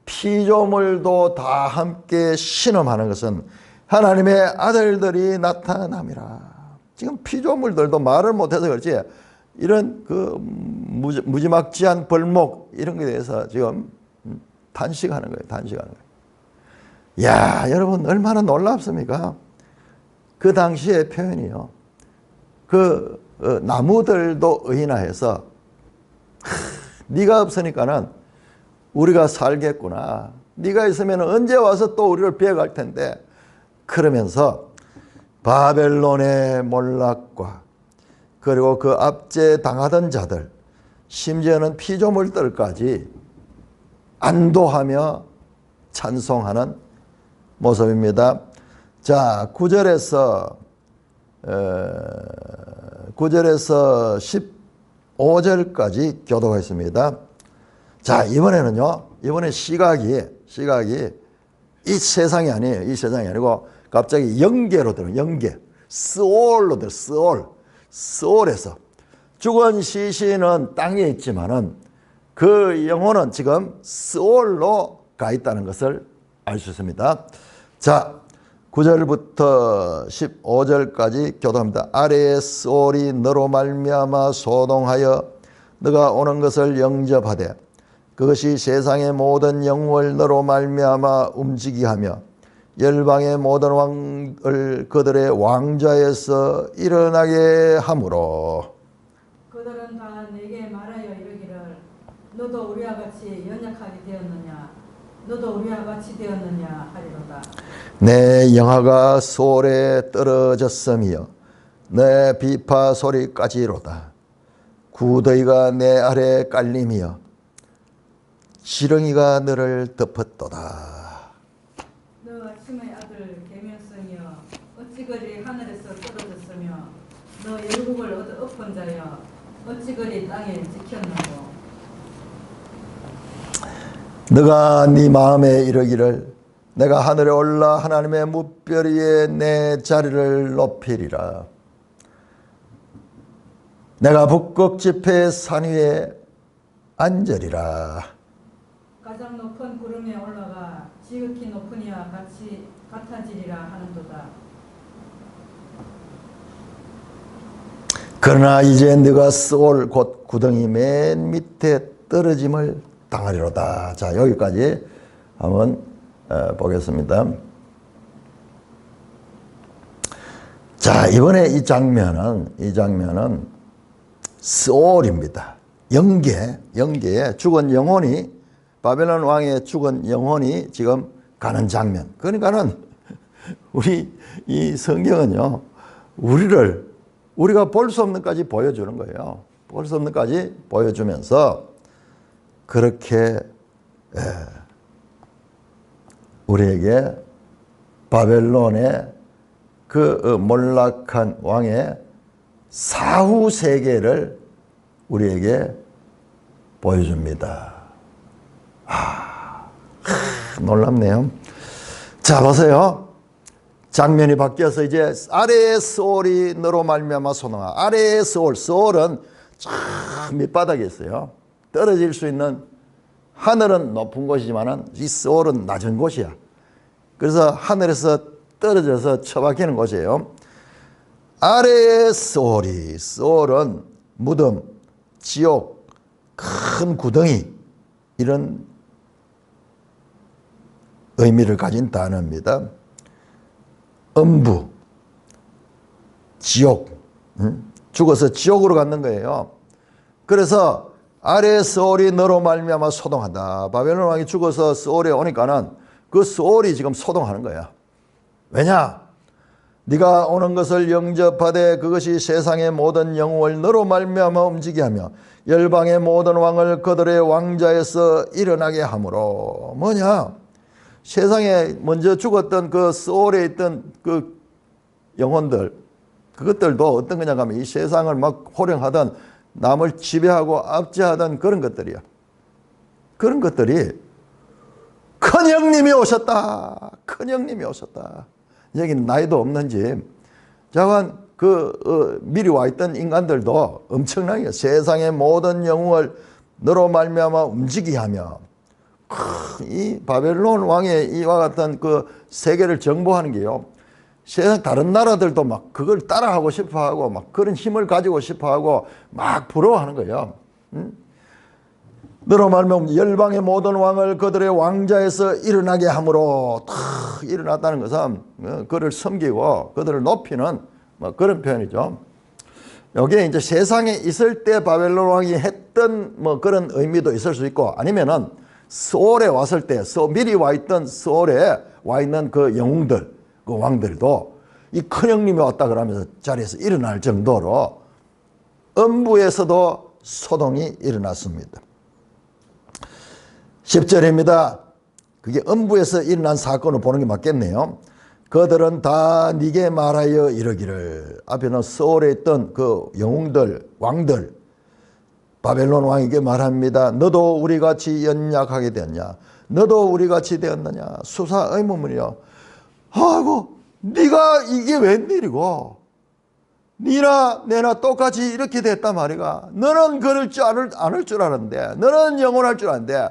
피조물도 다 함께 신음하는 것은 하나님의 아들들이 나타남이라. 지금 피조물들도 말을 못해서 그렇지, 이런 그 무지막지한 벌목 이런 것에 대해서 지금 탄식하는 거예요. 탄식하는 거예요. 야, 여러분 얼마나 놀랍습니까? 그 당시의 표현이요. 그 나무들도 의인화해서 네가 없으니까는 우리가 살겠구나. 네가 있으면 언제 와서 또 우리를 베어갈 텐데. 그러면서 바벨론의 몰락과 그리고 그 압제 당하던 자들, 심지어는 피조물들까지 안도하며 찬송하는 모습입니다. 자, 9절에서 15절까지 교도가 있습니다. 자, 이번에 시각이 이 세상이 아니에요. 이 세상이 아니고 갑자기 영계로 들어요. 영계. 스올로 들어요. 스올에서. 죽은 시신은 땅에 있지만은 그 영혼은 지금 스올로 가 있다는 것을 알 수 있습니다. 자, 9절부터 15절까지 교도합니다. 아래의 스올이 너로 말미암아 소동하여 너가 오는 것을 영접하되 그것이 세상의 모든 영을 너로 말미암아 움직이게 하며 열방의 모든 왕을 그들의 왕좌에서 일어나게 하므로 그들은 다 내게 말하여 이르기를 너도 우리와 같이 연약하게 되었느냐 너도 우리와 같이 되었느냐 하리로다. 내 영화가 소홀에 떨어졌으며 내 비파 소리까지로다. 구더기가 내 아래 깔림이여 지렁이가 너를 덮었도다. 너 아침의 아들 계명성이여 어찌 그리 하늘에서 떨어졌으며 너 열국을 얻어 엎은 자여 어찌 그리 땅에 지켰나고. 너가 네 마음에 이르기를 내가 하늘에 올라 하나님의 무별 위에 내 자리를 높이리라. 내가 북극 지폐의 산 위에 앉으리라. 가장 높은 구름에 올라가 지극히 높은 이와 같아지리라 하는도다. 그러나 이제 네가 스올 곧 구덩이 맨 밑에 떨어짐을 당하리로다. 자, 여기까지 한번 보겠습니다. 자, 이번에 이 장면은 스올입니다. 영계에 죽은 영혼이, 바벨론 왕의 죽은 영혼이 지금 가는 장면. 그러니까는 우리 이 성경은요, 우리가 볼 수 없는 까지 보여주는 거예요. 볼 수 없는 까지 보여주면서 그렇게 우리에게 바벨론의 그 몰락한 왕의 사후 세계를 우리에게 보여줍니다. 놀랍네요. 자, 보세요. 장면이 바뀌어서 이제 아래의 스올이 너로 말미암아 소동하. 아래의 스올은 저 밑바닥에 있어요. 떨어질 수 있는, 하늘은 높은 곳이지만 이 스올은 낮은 곳이야. 그래서 하늘에서 떨어져서 처박히는 곳이에요. 아래의 스올은 무덤, 지옥, 큰 구덩이, 이런 의미를 가진 단어입니다. 음부, 지옥, 죽어서 지옥으로 갔는 거예요. 그래서 아래 스올이 너로 말미암아 소동한다. 바벨론 왕이 죽어서 스올에 오니까는 그 스올이 지금 소동하는 거야. 왜냐? 네가 오는 것을 영접하되 그것이 세상의 모든 영웅을 너로 말미암아 움직이게 하며 열방의 모든 왕을 그들의 왕자에서 일어나게 하므로. 뭐냐? 세상에 먼저 죽었던 그 스올에 있던 그 영혼들, 그것들도 어떤 거냐 하면 이 세상을 막 호령하던, 남을 지배하고 압제하던 그런 것들이야. 그런 것들이 큰 형님이 오셨다. 큰 형님이 오셨다. 여기는 나이도 없는 집. 자관 미리 와 있던 인간들도 엄청나게 세상의 모든 영웅을 너로 말미암아 움직이게 하며, 이 바벨론 왕의 이와 같은 그 세계를 정복하는 게요, 세상 다른 나라들도 막 그걸 따라하고 싶어하고 막 그런 힘을 가지고 싶어하고 막 부러워하는 거예요. 너로 말미암아 열방의 모든 왕을 그들의 왕자에서 일어나게 함으로. 일어났다는 것은 그를 섬기고 그들을 높이는 뭐 그런 표현이죠. 여기에 이제 세상에 있을 때 바벨론 왕이 했던 뭐 그런 의미도 있을 수 있고, 아니면은 스올에 왔을 때 미리 와 있던 스올에 와 있는 그 영웅들, 그 왕들도 이 큰 형님이 왔다 그러면서 자리에서 일어날 정도로 음부에서도 소동이 일어났습니다. 10절입니다. 그게 음부에서 일어난 사건을 보는 게 맞겠네요. 그들은 다 네게 말하여 이르기를. 앞에는 스올에 있던 그 영웅들, 왕들, 바벨론 왕에게 말합니다. 너도 우리같이 연약하게 되었냐? 너도 우리같이 되었느냐? 수사 의문문이요. 아이고, 네가 이게 웬일이고, 니나 내나 똑같이 이렇게 됐단 말이가. 너는 그럴 줄 않을 줄 알았는데, 너는 영원할 줄 알았는데,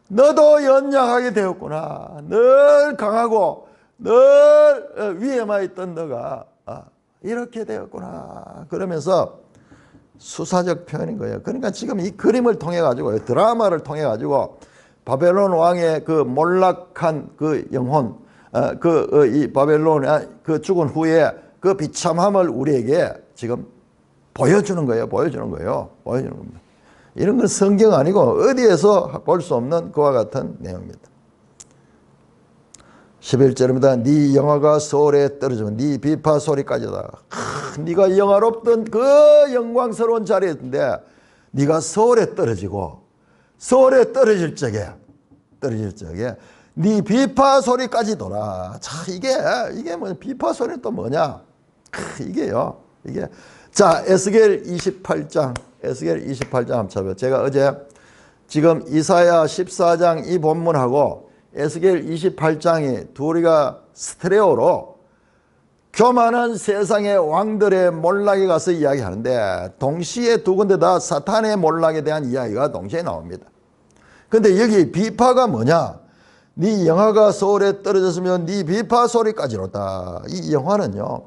너도 연약하게 되었구나. 늘 강하고 늘 위에만 있던 너가 이렇게 되었구나. 그러면서 수사적 표현인 거예요. 그러니까 지금 이 그림을 통해 가지고, 드라마를 통해 가지고 바벨론 왕의 그 몰락한 그 영혼, 이 바벨론 그 죽은 후에 그 비참함을 우리에게 지금 보여주는 거예요. 보여주는 겁니다. 이런 건 성경 아니고 어디에서 볼 수 없는 그와 같은 내용입니다. 11절입니다. 네 영화가 소울에 떨어지면 네 비파 소리까지다. 네가 영화롭던 그 영광스러운 자리에 있는데 네가 소울에 떨어지고, 소울에 떨어질 적에 네 비파 소리까지 돌아. 자, 이게 뭐 비파 소리는 또 뭐냐? 이게요. 자, 에스겔 28장 한번 찾아봐요. 제가 어제 지금 이사야 14장 이 본문하고 에스겔 28장이 둘이가 스테레오로 교만한 세상의 왕들의 몰락에 가서 이야기하는데, 동시에 두 군데 다 사탄의 몰락에 대한 이야기가 동시에 나옵니다. 근데 여기 비파가 뭐냐? 네 영화가 소울에 떨어졌으면 네 비파 소리까지로다. 이 영화는요,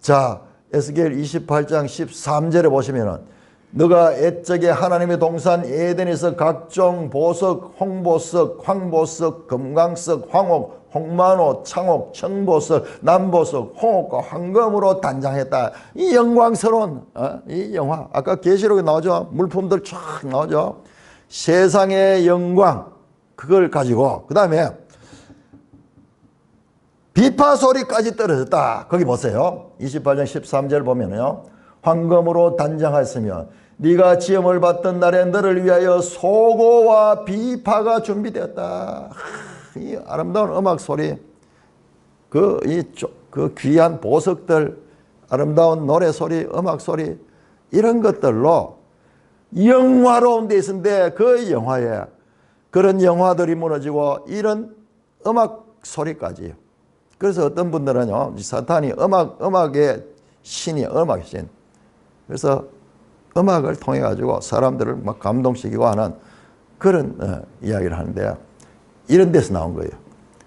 자, 에스겔 28장 13절에 보시면은 너가 옛적에 하나님의 동산 에덴에서 각종 보석, 홍보석, 황보석, 금강석, 황옥, 홍만호, 창옥, 청보석, 남보석, 홍옥과 황금으로 단장했다. 이 영광스러운 이 영화, 아까 계시록에 나오죠. 물품들 쫙 나오죠. 세상의 영광, 그걸 가지고 그 다음에 비파 소리까지 떨어졌다. 거기 보세요. 28장 13절 보면요. 황금으로 단장하였으며 네가 지음을 받던 날에 너를 위하여 소고와 비파가 준비되었다. 이 아름다운 음악 소리, 그 귀한 보석들, 아름다운 노래 소리, 음악 소리, 이런 것들로 영화로운 데 있는데 그 영화에 그런 영화들이 무너지고 이런 음악 소리까지. 그래서 어떤 분들은요, 사탄이 음악의 신이 음악의 신. 그래서 음악을 통해 가지고 사람들을 막 감동시키고 하는 그런 이야기를 하는데 이런 데서 나온 거예요.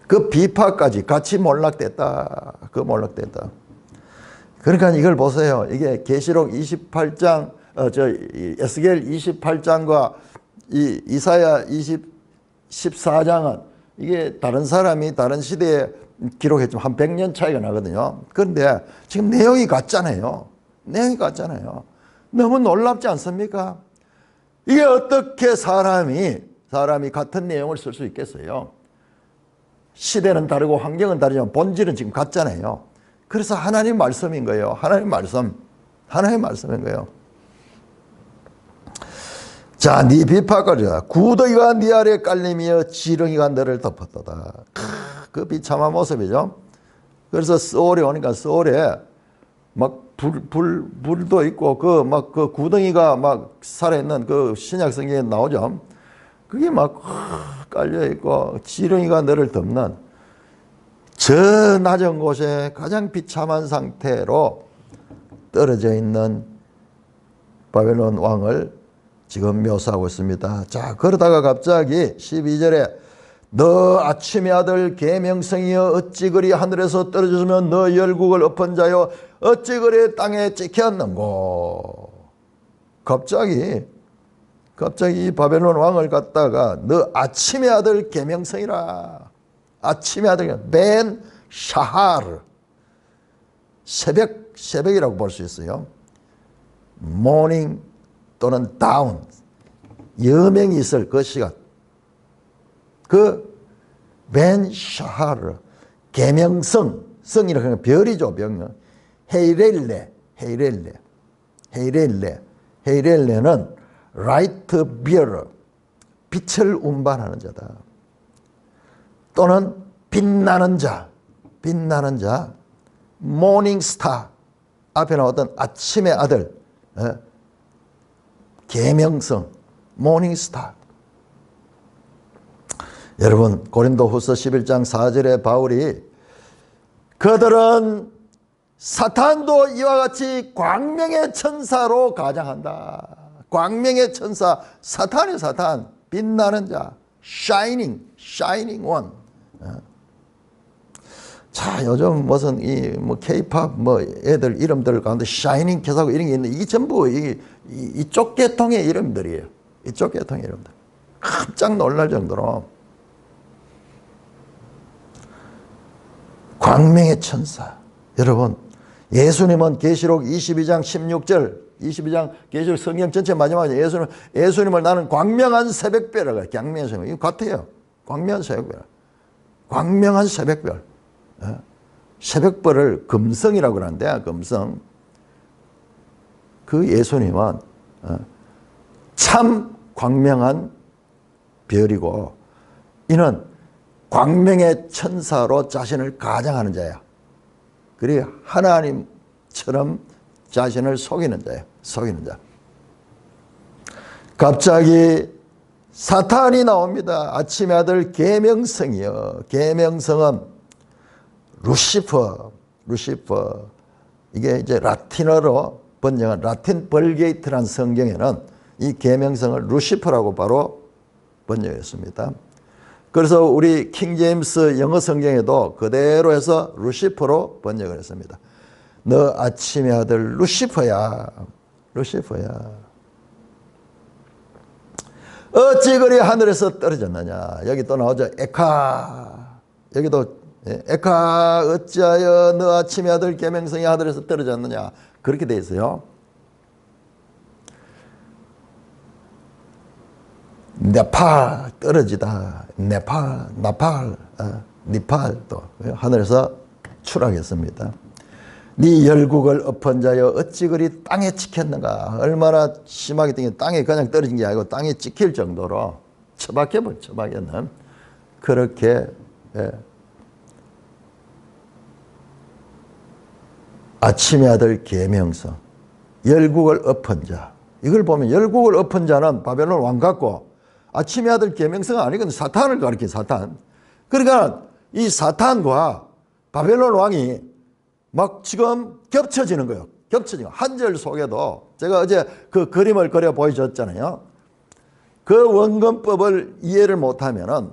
그 비파까지 같이 몰락됐다. 그 몰락됐다. 그러니까 이걸 보세요. 이게 계시록 28장, 에스겔 28장과 이 이사야 14장은 이게 다른 사람이 다른 시대에 기록했지만 한 100년 차이가 나거든요. 그런데 지금 내용이 같잖아요. 내용이 같잖아요. 너무 놀랍지 않습니까? 이게 어떻게 사람이 같은 내용을 쓸 수 있겠어요? 시대는 다르고 환경은 다르지만 본질은 지금 같잖아요. 그래서 하나님 말씀인 거예요. 하나님 말씀인 거예요. 자, 네 비파까지다. 구더기가 네 아래에 깔리며 지렁이가 너를 덮었도다. 그 비참한 모습이죠. 그래서 소울에 오니까 소울에 막 불도 있고 그 구덩이가 막 살아있는 그 신약 성경에 나오죠. 그게 막 깔려 있고 지렁이가 너를 덮는 저 낮은 곳에 가장 비참한 상태로 떨어져 있는 바벨론 왕을 지금 묘사하고 있습니다. 자, 그러다가 갑자기 12절에 너 아침의 아들 계명성이여 어찌 그리 하늘에서 떨어졌으면 너 열국을 엎은 자여 어찌 그리 땅에 찍혔는고. 갑자기 이 바벨론 왕을 갖다가 너 아침의 아들 계명성이라. 아침의 아들 벤 샤하르, 새벽이라고 볼 수 있어요. 모닝 또는 다운, 여명이 있을 그 시간. 그 벤 샤하르, 계명성, 성이라고 하면 별이죠. 병. 헤이렐레는 라이트 비어러, 빛을 운반하는 자다. 또는 빛나는 자, 모닝 스타, 앞에 나왔던 아침의 아들, 계명성, 모닝 스타. 여러분, 고린도후서 11장 4절에 바울이 그들은 사탄도 이와 같이 광명의 천사로 가장한다. 광명의 천사, 사탄이 사탄, 빛나는 자, shining one. 자, 요즘 무슨 K-pop 애들 이름들 가운데 샤이닝 캐사고 이런 게 있는데 이게 전부 이쪽 계통의 이름들이에요. 이쪽 계통의 이름들. 깜짝 놀랄 정도로 광명의 천사. 여러분, 예수님은 계시록 22장 16절, 22장 계시록 성경 전체 마지막에 예수님을 나는 광명한 새벽별이라고 해요. 광명한 새벽별. 이거 같아요. 광명한 새벽별. 광명한 새벽별. 새벽별을 금성이라고 그러는데, 금성. 그 예수님은 참 광명한 별이고, 이는 광명의 천사로 자신을 가장하는 자야. 그리고 하나님처럼 자신을 속이는 자야. 속이는 자. 갑자기 사탄이 나옵니다. 아침의 아들 계명성이요. 계명성은 루시퍼. 이게 이제 라틴어로 번역한 라틴 벌게이트라는 성경에는 이 계명성을 루시퍼라고 바로 번역했습니다. 그래서 우리 킹제임스 영어 성경에도 그대로 해서 루시퍼로 번역을 했습니다. 너 아침의 아들 루시퍼야. 루시퍼야. 어찌 그리 하늘에서 떨어졌느냐. 여기 또 나오죠. 에카. 여기도 에카 어찌하여 너 아침의 아들 계명성이 하늘에서 떨어졌느냐. 그렇게 돼 있어요. 네팔 떨어지다. 네팔, 나팔, 니팔 또 하늘에서 추락했습니다. 네 열국을 엎은 자여 어찌 그리 땅에 찍혔는가. 얼마나 심하게 땅에 그냥 떨어진 게 아니고 땅에 찍힐 정도로 처박혔는 그렇게 아침의 아들 계명성 열국을 엎은 자. 이걸 보면 열국을 엎은 자는 바벨론 왕 같고 아침의 아들 계명성은 아니거든. 사탄을 가리킨 사탄. 그러니까 이 사탄과 바벨론 왕이 막 지금 겹쳐지는 거예요. 겹쳐지는 한 절 속에도 제가 어제 그 그림을 그려 보여줬잖아요. 그 원근법을 이해를 못하면은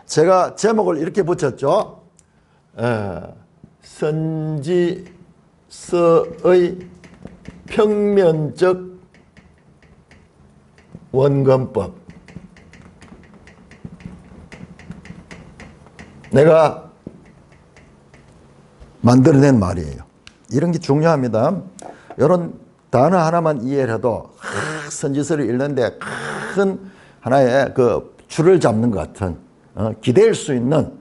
제가 제목을 이렇게 붙였죠. 선지서의 평면적 원근법. 내가 만들어낸 말이에요. 이런 게 중요합니다. 이런 단어 하나만 이해를 해도 선지서를 읽는데 큰 하나의 그 줄을 잡는 것 같은 기댈 수 있는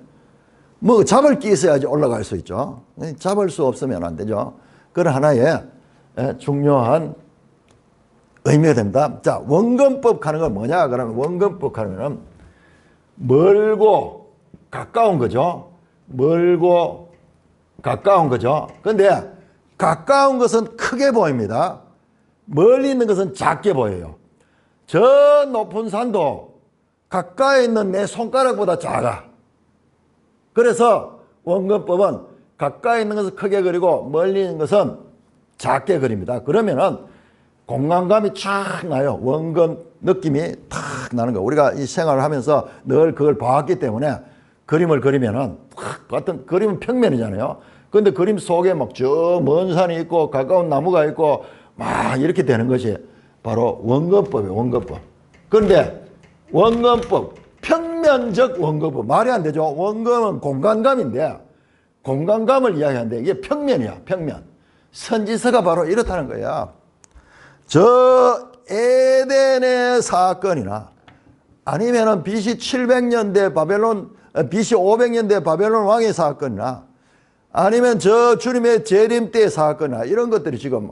뭐 잡을 게 있어야지 올라갈 수 있죠. 잡을 수 없으면 안 되죠. 그런 하나의 중요한 의미가 됩니다. 자, 원근법 하는 건 뭐냐? 그러면 원근법 하면은 멀고 가까운 거죠. 멀고 가까운 거죠. 그런데 가까운 것은 크게 보입니다. 멀리 있는 것은 작게 보여요. 저 높은 산도 가까이 있는 내 손가락보다 작아. 그래서 원근법은 가까이 있는 것은 크게 그리고 멀리 있는 것은 작게 그립니다. 그러면은 공간감이 촥 나요. 원근 느낌이 탁 나는 거. 우리가 이 생활을 하면서 늘 그걸 봐왔기 때문에 그림을 그리면은 같은 그림은 평면이잖아요. 근데 그림 속에 막 저 먼 산이 있고 가까운 나무가 있고 막 이렇게 되는 것이 바로 원근법이에요. 원근법. 그런데 원근법, 평면적 원근법 말이 안 되죠. 원근은 공간감인데 공간감을 이야기하는데 이게 평면이야. 평면. 선지서가 바로 이렇다는 거야. 저 에덴의 사건이나 아니면은 BC 700년대 바벨론, BC 500년대 바벨론 왕의 사건이나 아니면 저 주님의 재림 때의 사건이나 이런 것들이 지금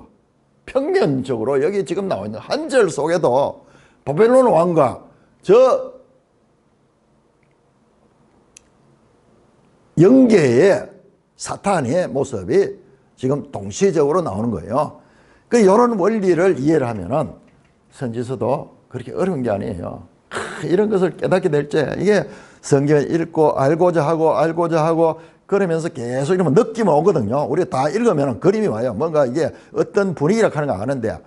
평면적으로 여기 지금 나와 있는 한 절 속에도 바벨론 왕과 저 영계의 사탄의 모습이 지금 동시적으로 나오는 거예요. 그 이런 원리를 이해를 하면은 선지서도 그렇게 어려운 게 아니에요. 이런 것을 깨닫게 될 때 이게 성경을 읽고 알고자 하고 그러면서 계속 이러면 느낌이 오거든요. 우리가 다 읽으면 그림이 와요. 뭔가 이게 어떤 분위기라 하는 거 아는데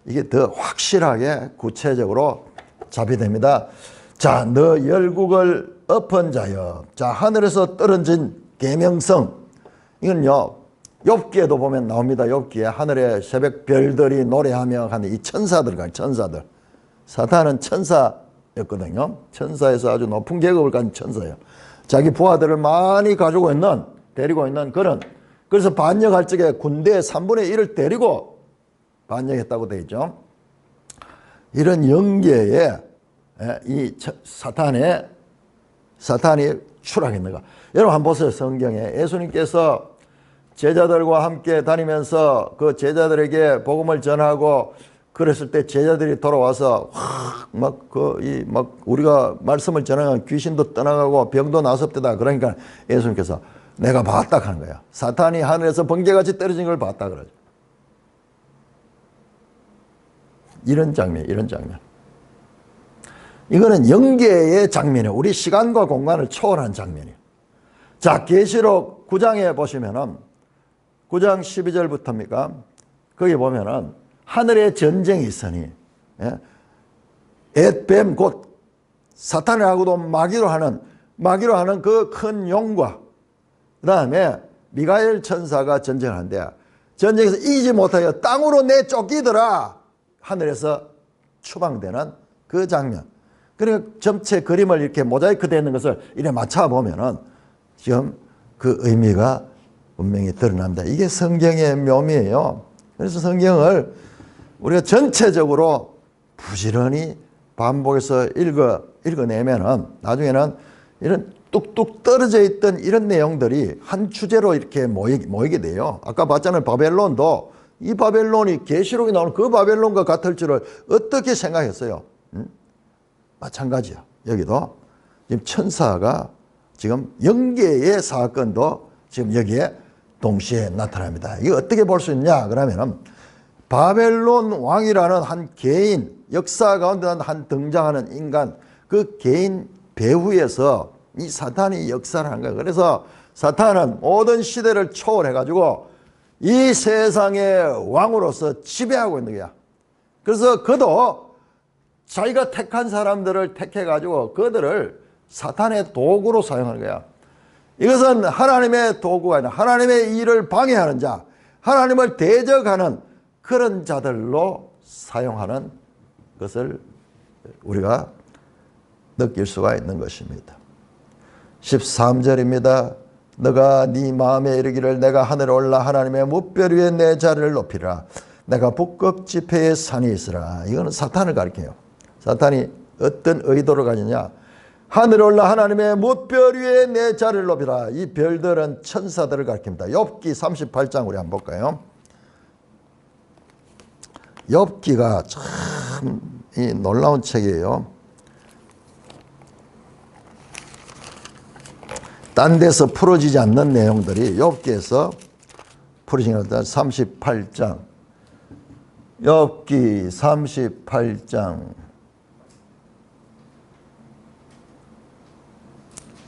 이게 더 확실하게 구체적으로 잡이 됩니다. 자, 너 열국을 엎은 자여. 자, 하늘에서 떨어진 계명성. 이건요, 욥기에도 보면 나옵니다. 욥기에 하늘에 새벽 별들이 노래하며 하는 이 천사들. 사탄은 천사였거든요. 천사에서 아주 높은 계급을 가진 천사예요. 자기 부하들을 많이 가지고 있는, 데리고 있는 그런, 그래서 반역할 적에 군대의 3분의 1을 데리고 반역했다고 되어 있죠. 이런 영계에 이 사탄이 추락했는가. 여러분 한번 보세요. 성경에 예수님께서 제자들과 함께 다니면서 그 제자들에게 복음을 전하고 그랬을 때 제자들이 돌아와서 막 우리가 말씀을 전하면 귀신도 떠나가고 병도 나섭대다. 그러니까 예수님께서 내가 봤다 하는 거야. 사탄이 하늘에서 번개같이 떨어진 걸 봤다 그러죠. 이런 장면. 이거는 영계의 장면이에요. 우리 시간과 공간을 초월한 장면이에요. 자, 계시록 9장에 보시면은 9장 12절부터입니까? 거기 보면은 하늘에 전쟁이 있으니 엣뱀 곧 사탄을 하고도 마귀로 하는 그 큰 용과 그 다음에 미가엘 천사가 전쟁을 하는데 전쟁에서 이기지 못하여 땅으로 내쫓기더라 하늘에서 추방되는 그 장면. 그러니까 전체 그림을 이렇게 모자이크 되는 것을 이렇게 맞춰보면은 지금 그 의미가 분명히 드러납니다. 이게 성경의 묘미예요. 그래서 성경을 우리가 전체적으로 부지런히 반복해서 읽어내면은 나중에는 이런 뚝뚝 떨어져 있던 이런 내용들이 한 주제로 이렇게 모이게 돼요. 아까 봤잖아요. 바벨론도 이 바벨론이 계시록에 나오는 그 바벨론과 같을 줄을 어떻게 생각했어요? 마찬가지야. 여기도 지금 천사가 지금 영계의 사건도 지금 여기에 동시에 나타납니다. 이거 어떻게 볼 수 있냐? 그러면은 바벨론 왕이라는 한 개인, 역사 가운데 한 등장하는 인간, 그 개인 배후에서 이 사탄이 역사를 한 거예요. 그래서 사탄은 모든 시대를 초월해가지고 이 세상의 왕으로서 지배하고 있는 거야. 그래서 그도 자기가 택한 사람들을 택해가지고 그들을 사탄의 도구로 사용하는 거야. 이것은 하나님의 도구가 아니라 하나님의 일을 방해하는 자, 하나님을 대적하는 그런 자들로 사용하는 것을 우리가 느낄 수가 있는 것입니다. 13절입니다. 너가 네 마음에 이르기를 내가 하늘에 올라 하나님의 무별 위에 내 자리를 높이라. 내가 북극 지폐의 산이 있으라. 이거는 사탄을 가리켜요. 사탄이 어떤 의도를 가지냐. 하늘에 올라 하나님의 무별 위에 내 자리를 높이라. 이 별들은 천사들을 가리킵니다. 욥기 38장 우리 한번 볼까요? 욥기가 참 놀라운 책이에요. 딴 데서 풀어지지 않는 내용들이 욥기에서 풀어지는 것들. 38장 욥기 38장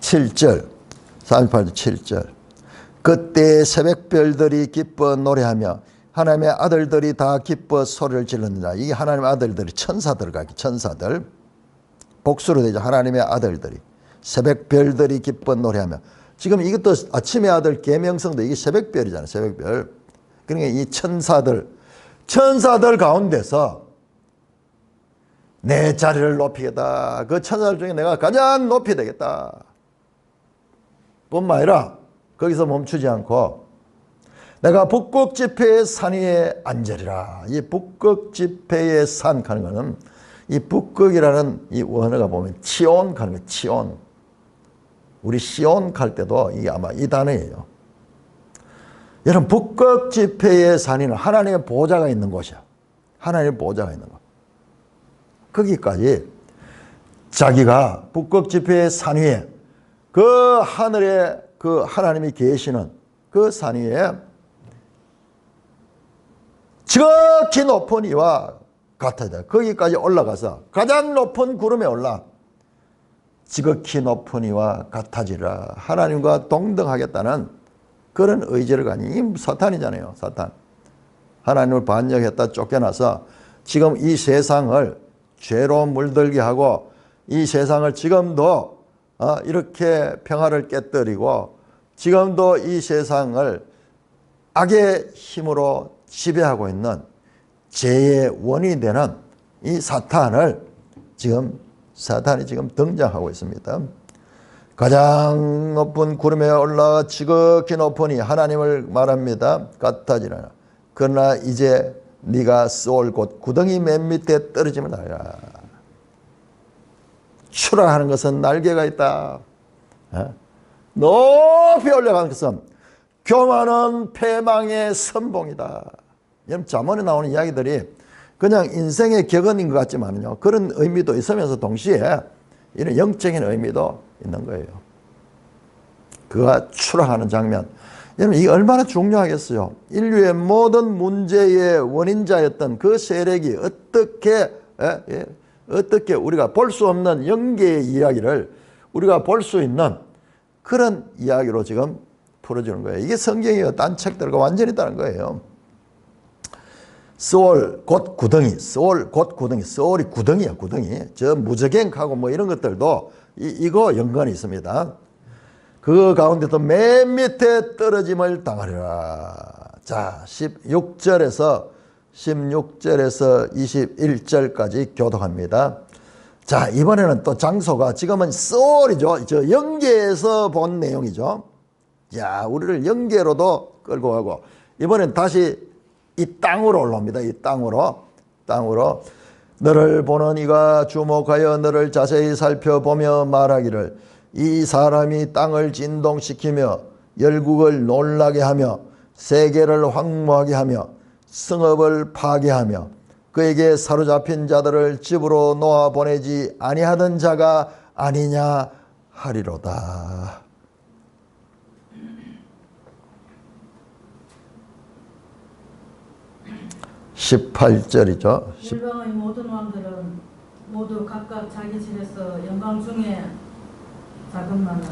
7절 38장 7절 그때 새벽별들이 기뻐 노래하며 하나님의 아들들이 다 기뻐 소리를 질렀느니라. 이 하나님의 아들들이 천사들을 가리켜 천사들 복수로 되죠. 하나님의 아들들이 새벽별들이 기뻐 노래하며 지금 이것도 아침의 아들 계명성도 이게 새벽별이잖아요. 새벽별. 그러니까 이 천사들 가운데서 내 자리를 높이겠다. 그 천사들 중에 내가 가장 높이 되겠다. 뿐만 아니라 거기서 멈추지 않고 내가 북극 지폐의 산 위에 앉으리라. 이 북극 지폐의 산 하는 것은 이 북극이라는 이 원어가 보면 치온 하는 거예요. 치온. 우리 시온 갈 때도 이게 아마 이 단어예요. 여러분 북극 지폐의 산에는 하나님의 보좌가 있는 곳이야. 하나님의 보좌가 있는 곳. 거기까지 자기가 북극 지폐의 산 위에 그 하늘에 그 하나님이 계시는 그 산 위에 지극히 높은 이와 같아야. 거기까지 올라가서 가장 높은 구름에 올라 지극히 높은 이와 같아지라. 하나님과 동등하겠다는 그런 의지를 가진 이 사탄이잖아요. 사탄. 하나님을 반역했다 쫓겨나서 지금 이 세상을 죄로 물들게 하고 이 세상을 지금도 이렇게 평화를 깨뜨리고 지금도 이 세상을 악의 힘으로 지배하고 있는 죄의 원인이 되는 이 사탄이 지금 등장하고 있습니다. 가장 높은 구름에 올라가 지극히 높으니 하나님을 말합니다. 같아지라. 그러나 이제 네가 쏘올 곧 구덩이 맨 밑에 떨어지면 알라. 추락하는 것은 날개가 있다. 높이 올라가는 것은 교만은 패망의 선봉이다. 여러분 잠언에 나오는 이야기들이 그냥 인생의 격언인 것 같지만요. 그런 의미도 있으면서 동시에 이런 영적인 의미도 있는 거예요. 그가 추락하는 장면. 여러분 이게 얼마나 중요하겠어요. 인류의 모든 문제의 원인자였던 그 세력이 어떻게 우리가 볼 수 없는 영계의 이야기를 우리가 볼 수 있는 그런 이야기로 지금 풀어주는 거예요. 이게 성경이에요. 딴 책들과 완전히 다른 거예요. 스올 곧 구덩이, 스올 곧 구덩이, 스올이 구덩이야, 구덩이. 저 무저갱하고 뭐 이런 것들도 이거 연관이 있습니다. 그 가운데도 맨 밑에 떨어짐을 당하리라. 자, 16절에서 21절까지 교독합니다. 자, 이번에는 또 장소가 지금은 소울이죠. 저 영계에서 본 내용이죠. 야, 우리를 영계로도 끌고 가고, 이번엔 다시 이 땅으로 올라옵니다. 이 땅으로. 너를 보는 이가 주목하여 너를 자세히 살펴보며 말하기를, 이 사람이 땅을 진동시키며 열국을 놀라게 하며 세계를 황무하게 하며 성읍을 파괴하며 그에게 사로잡힌 자들을 집으로 놓아 보내지 아니하던 자가 아니냐 하리로다. 18절이죠. 열방의 모든 왕들은 모두 각각 자기 집에서 영광 중에 자금만은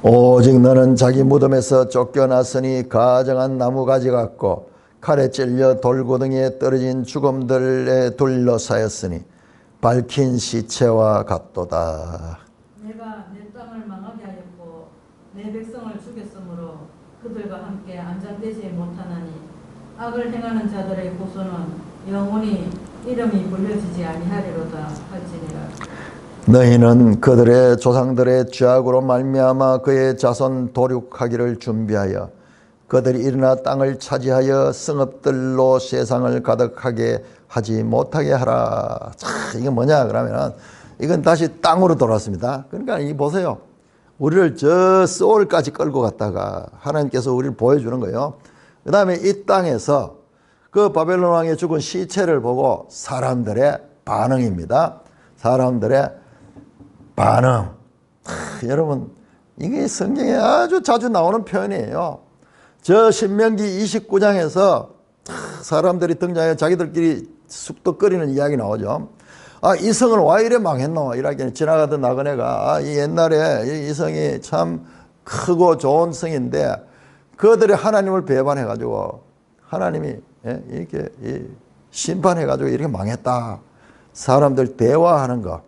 오직 너는 자기 무덤에서 쫓겨났으니 가정한 나무가지 같고 칼에 찔려 돌고등이에 떨어진 죽음들에 둘러싸였으니 밝힌 시체와 같도다. 내가 내 땅을 망하게 하였고 내 백성을 죽였으므로 그들과 함께 안장되지 못하나니 악을 행하는 자들의 고소는 영원히 이름이 불려지지 아니하리로다 할지니라. 너희는 그들의 조상들의 죄악으로 말미암아 그의 자손 도륙하기를 준비하여 그들이 일어나 땅을 차지하여 성읍들로 세상을 가득하게 하지 못하게 하라. 자, 이게 뭐냐 그러면 이건 다시 땅으로 돌아왔습니다. 그러니까 이 보세요. 우리를 저 소울까지 끌고 갔다가 하나님께서 우리를 보여주는 거예요. 그 다음에 이 땅에서 그 바벨론 왕의 죽은 시체를 보고 사람들의 반응입니다. 사람들의 반응. 여러분, 이게 성경에 아주 자주 나오는 표현이에요. 저 신명기 29장에서 사람들이 등장해 자기들끼리 쑥덕거리는 이야기 나오죠. 아, 이 성을 와 이래 망했노? 이렇게 지나가던 나그네가, 아, 이 옛날에 이 성이 참 크고 좋은 성인데 그들이 하나님을 배반해가지고 하나님이 이렇게 심판해가지고 이렇게 망했다. 사람들 대화하는 걸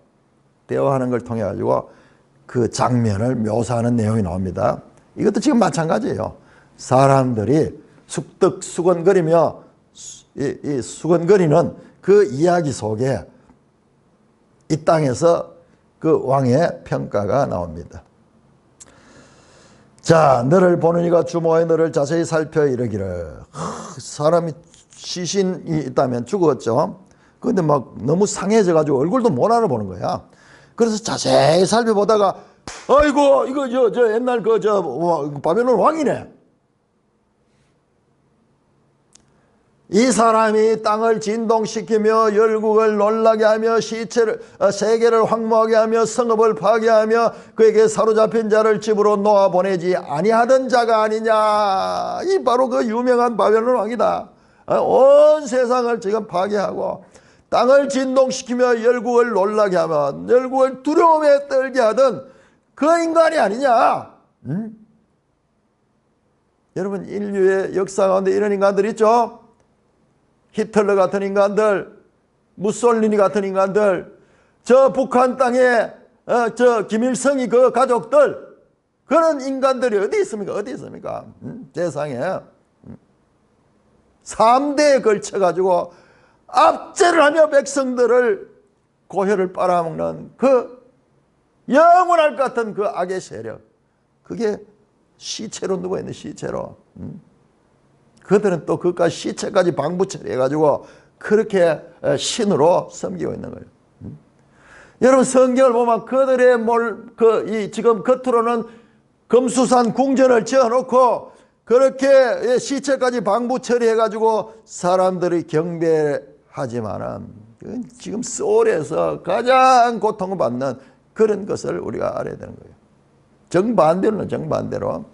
통해 가지고 그 장면을 묘사하는 내용이 나옵니다. 이것도 지금 마찬가지예요. 사람들이 수근거리며 이 수근거리는 그 이야기 속에 이 땅에서 그 왕의 평가가 나옵니다. 자, 너를 보는 이가 주모에 너를 자세히 살펴 이르기를. 사람이 시신이 있다면 죽었죠. 그런데 막 너무 상해져 가지고 얼굴도 못 알아보는 거야. 그래서 자세히 살펴보다가 아이고 이거 저 옛날 바벨론 왕이네. 이 사람이 땅을 진동시키며 열국을 놀라게 하며 세계를 황무하게 하며 성읍을 파괴하며 그에게 사로잡힌 자를 집으로 놓아 보내지 아니하던 자가 아니냐. 이 바로 그 유명한 바벨론 왕이다. 온 세상을 지금 파괴하고 땅을 진동시키며 열국을 놀라게 하며 열국을 두려움에 떨게 하던 그 인간이 아니냐. 여러분, 인류의 역사 가운데 이런 인간들 있죠. 히틀러 같은 인간들, 무솔리니 같은 인간들, 저 북한 땅에 저 김일성이 그 가족들, 그런 인간들이 어디 있습니까? 세상에 3대에 걸쳐가지고 압제를 하며 백성들을 고혈을 빨아먹는 그 영원할 것 같은 그 악의 세력, 그게 시체로 누워있는 시체로. 그들은 또 그까지 시체까지 방부 처리해가지고 그렇게 신으로 섬기고 있는 거예요. 여러분, 성경을 보면 그들의 지금 겉으로는 금수산 궁전을 지어놓고 그렇게 시체까지 방부 처리해가지고 사람들이 경배하지만은 지금 소울에서 가장 고통을 받는 그런 것을 우리가 알아야 되는 거예요. 정반대로.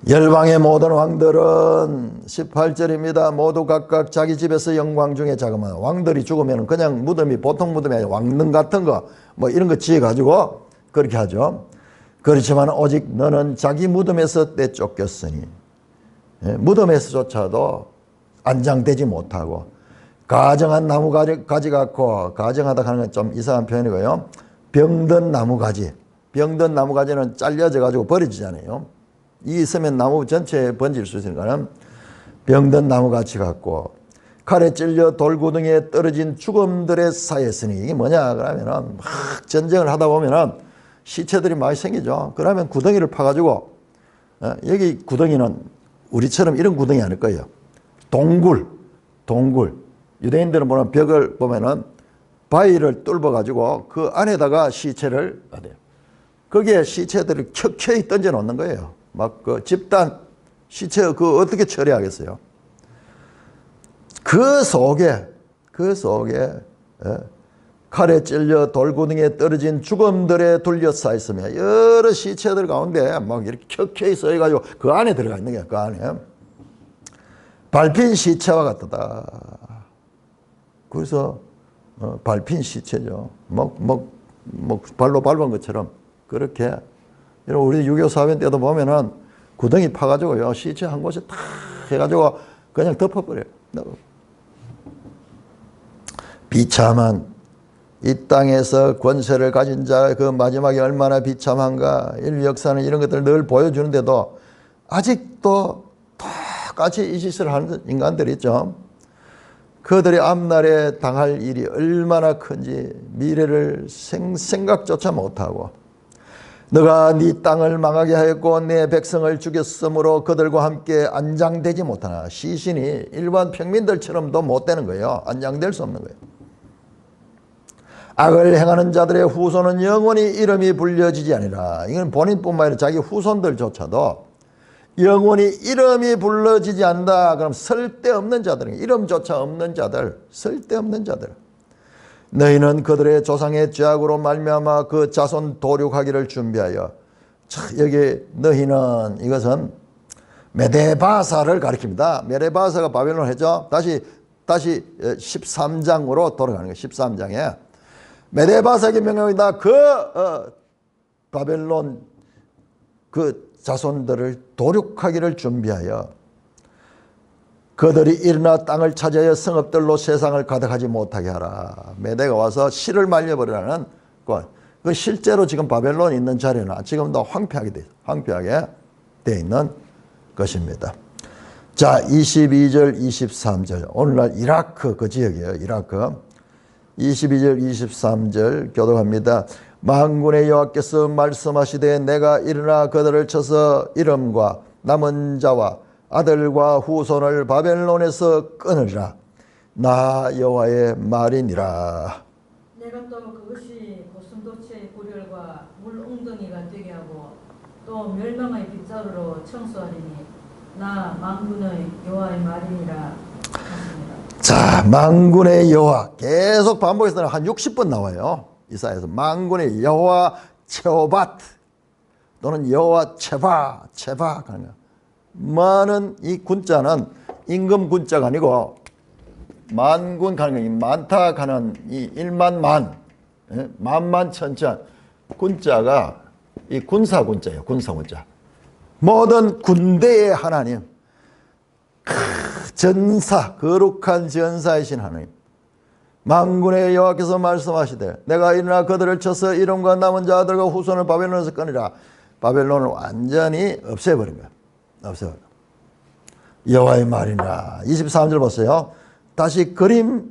열방의 모든 왕들은 18절입니다. 모두 각각 자기 집에서 영광 중에 자그마한 왕들이 죽으면 그냥 무덤이 보통 무덤이 아니라 왕릉 같은 거 뭐 이런 거 지어가지고 그렇게 하죠. 그렇지만 오직 너는 자기 무덤에서 떼쫓겼으니 무덤에서조차도 안장되지 못하고 가정한 나무가지 같고, 가정하다 하는 건 좀 이상한 표현이고요. 병든 나무가지, 병든 나무가지는 잘려져 가지고 버려지잖아요. 이 있으면 나무 전체에 번질 수 있으니까 병든 나무같이 같고 칼에 찔려 돌구덩이에 떨어진 죽음들의 사이였으니 이게 뭐냐 그러면은 막 전쟁을 하다 보면은 시체들이 많이 생기죠. 그러면 구덩이를 파가지고 여기 구덩이는 우리처럼 이런 구덩이 아닐 거예요. 동굴. 유대인들은 보면 벽을 보면은 바위를 뚫어가지고 그 안에다가 시체를 놔대요. 거기에 시체들을 켜켜이 던져 놓는 거예요. 막 그 집단 시체 그 어떻게 처리하겠어요? 그 속에 칼에 찔려 돌구덩이에 떨어진 죽음들에 둘러싸여 있으며 여러 시체들 가운데 막 이렇게 켜켜이 써가지고 그 안에 들어가 있는 거야. 그 안에 밟힌 시체와 같다. 그래서 밟힌 시체죠. 발로 밟은 것처럼 그렇게. 우리 유교 사변 때도 보면은 구덩이 파가지고요 시체 한 곳에 탁 해가지고 그냥 덮어버려요. 비참한 이 땅에서 권세를 가진 자 그 마지막에 얼마나 비참한가. 인류 역사는 이런 것들을 늘 보여주는데도 아직도 똑같이 이 짓을 하는 인간들이 있죠. 그들이 앞날에 당할 일이 얼마나 큰지 미래를 생각조차 못하고 너가 네 땅을 망하게 하였고 내 백성을 죽였으므로 그들과 함께 안장되지 못하나. 시신이 일반 평민들처럼도 못 되는 거예요. 안장될 수 없는 거예요. 악을 행하는 자들의 후손은 영원히 이름이 불려지지 아니라. 이건 본인뿐만 아니라 자기 후손들조차도 영원히 이름이 불러지지 않는다. 그럼 쓸데없는 자들, 이름조차 없는 자들, 쓸데없는 자들. 너희는 그들의 조상의 죄악으로 말미암아 그 자손 도륙하기를 준비하여. 여기 너희는 이것은 메데바사를 가리킵니다. 메데바사가 바벨론 했죠. 다시 13장으로 돌아가는 거예요. 13장에 메데바사에게 명령이다. 바벨론 그 자손들을 도륙하기를 준비하여 그들이 일어나 땅을 차지하여 성읍들로 세상을 가득하지 못하게 하라. 메대가 와서 실을 말려버리라는 그 실제로 지금 바벨론에 있는 자리는 지금도 황폐하게 되어 있는 것입니다. 자, 22절 23절 오늘날 이라크 그 지역이에요. 이라크 22절 23절 교독합니다. 만군의 여호와께서 말씀하시되 내가 일어나 그들을 쳐서 이름과 남은 자와 아들과 후손을 바벨론에서 끊으리라. 나 여호와의 말이니라. 내가 또 그것이 고슴도치의 굴혈과 물 웅덩이가 되게 하고 또 멸망의 빗자루로 청소하리니 나 만군의 여호와의 말이니라 하십니다. 자, 만군의 여호와 계속 반복해서 한 60번 나와요. 이사야에서 만군의 여호와 체오바트 또는 여호와 체바 하는 거. 많은 이 군자는 임금 군자가 아니고 만군 가는 거, 많다 가는 이 1만 만만 천천 군자가 이 군사 군자예요. 군사 군자. 모든 군대의 하나님, 전사, 거룩한 전사이신 하나님. 만군의 여호와께서 말씀하시되 내가 일어나 그들을 쳐서 이름과 남은 자들과 후손을 바벨론에서 꺼내라. 바벨론을 완전히 없애버린 거야. 없애버려. 여호와의 말이라. 23절 보세요. 다시 그림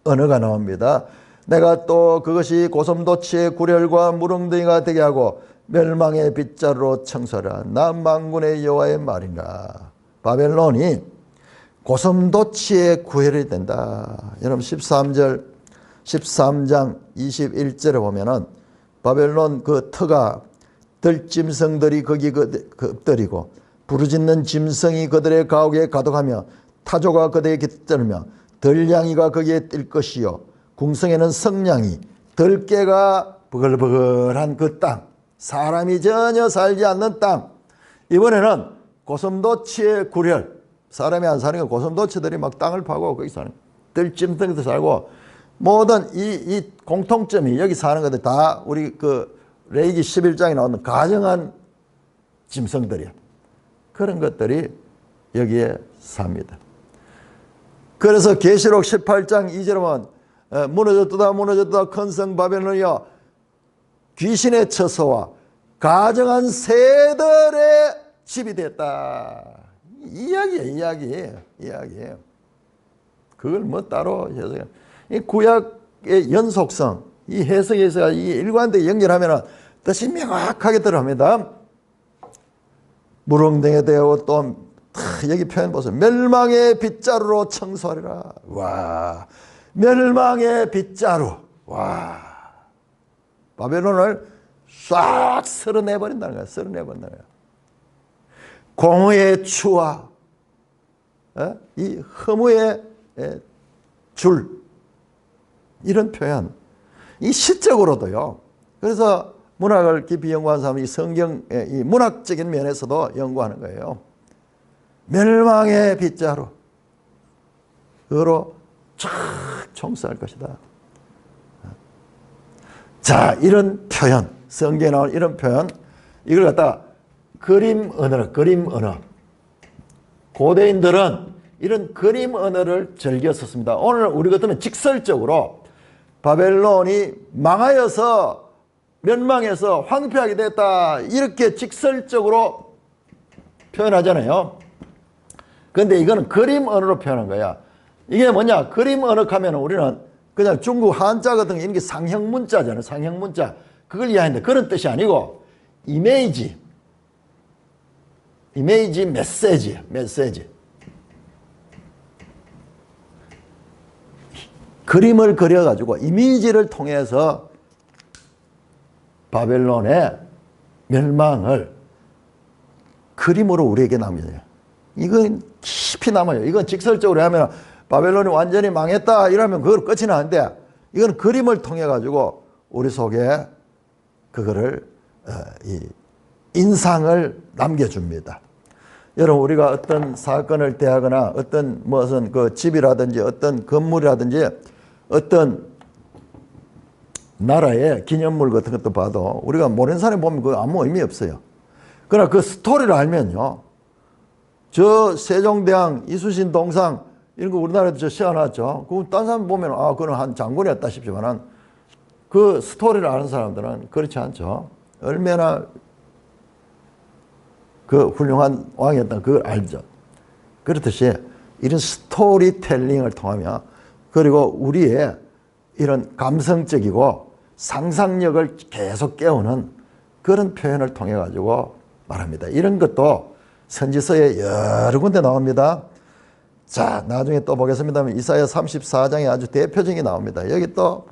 언어가 나옵니다. 내가 또 그것이 고슴도치의 굴혈과 무릉덩이가 되게 하고 멸망의 빗자루로 청소하라. 나 만군의 여호와의 말이라. 바벨론이 고슴도치의 구혈이 된다. 여러분 13장 21절에 보면은 바벨론 그 터가 들짐승들이 거기 엎드리고 부르짖는 짐승이 그들의 가옥에 가득하며 타조가 그들에게 깃들며 들냥이가 거기에 뛸 것이요 궁성에는 성냥이 들깨가 버글버글한 그 땅, 사람이 전혀 살지 않는 땅. 이번에는 고슴도치의 굴혈, 사람이 안 사는 거 고슴도치들이 막 땅을 파고 거기 사는 들짐승들 살고 모든 이 공통점이 여기 사는 것들 다 우리 그 레위기 11장에 나오는 가정한 짐승들이야. 그런 것들이 여기에 삽니다. 그래서 계시록 18장 2절에 보면 무너졌다 큰 성 바벨론이여 귀신의 처소와 가정한 새들의 집이 됐다. 이야기예요. 그걸 뭐 따로 해석해. 이 구약의 연속성, 이 해석에서 이 일관되게 연결하면 뜻이 명확하게 들어갑니다. 무릉등에 대하고 또 여기 표현 보세요. 멸망의 빗자루로 청소하리라. 와, 멸망의 빗자루. 와, 바벨론을 싹 쓸어내버린다는 거야. 쓸어내버린다는 거야. 공허의 추와 이 허무의 줄, 이런 표현, 이 시적으로도요. 그래서 문학을 깊이 연구하는 사람이 성경의 이 문학적인 면에서도 연구하는 거예요. 멸망의 빗자루, 그로 쫙 청소할 것이다. 자, 이런 표현, 성경에 나온 이런 표현, 이걸 갖다가 그림 언어. 고대인들은 이런 그림 언어를 즐겨 썼습니다. 오늘 우리 같으면 직설적으로 바벨론이 망하여서 멸망해서 황폐하게 됐다, 이렇게 직설적으로 표현하잖아요. 그런데 이거는 그림 언어로 표현한 거야. 이게 뭐냐? 그림 언어 하면 우리는 그냥 중국 한자 같은 게 이런 게 상형 문자잖아요. 상형 문자. 그걸 이해하는데 그런 뜻이 아니고 이미지 메시지. 그림을 그려가지고 이미지를 통해서 바벨론의 멸망을 그림으로 우리에게 남겨요. 이건 깊이 남아요. 이건 직설적으로 하면 바벨론이 완전히 망했다 이러면 그걸 끝이 나는데, 이건 그림을 통해 가지고 우리 속에 그거를 이 인상을 남겨줍니다. 여러분, 우리가 어떤 사건을 대하거나 어떤 무슨 그 집이라든지 어떤 건물이라든지 어떤 나라의 기념물 같은 것도 봐도 우리가 모르는 사람이 보면 그거 아무 의미 없어요. 그러나 그 스토리를 알면요, 저 세종대왕, 이순신 동상 이런 거 우리나라에도 저 세워놨죠. 그거 딴 사람 보면 아, 그건 한 장군이었다 싶지만은 그 스토리를 아는 사람들은 그렇지 않죠. 얼마나 그 훌륭한 왕이었다는 그걸 알죠. 그렇듯이 이런 스토리텔링을 통하며, 그리고 우리의 이런 감성적이고 상상력을 계속 깨우는 그런 표현을 통해 가지고 말합니다. 이런 것도 선지서에 여러 군데 나옵니다. 자, 나중에 또 보겠습니다만 이사야 34장에 아주 대표적인 나옵니다. 여기 또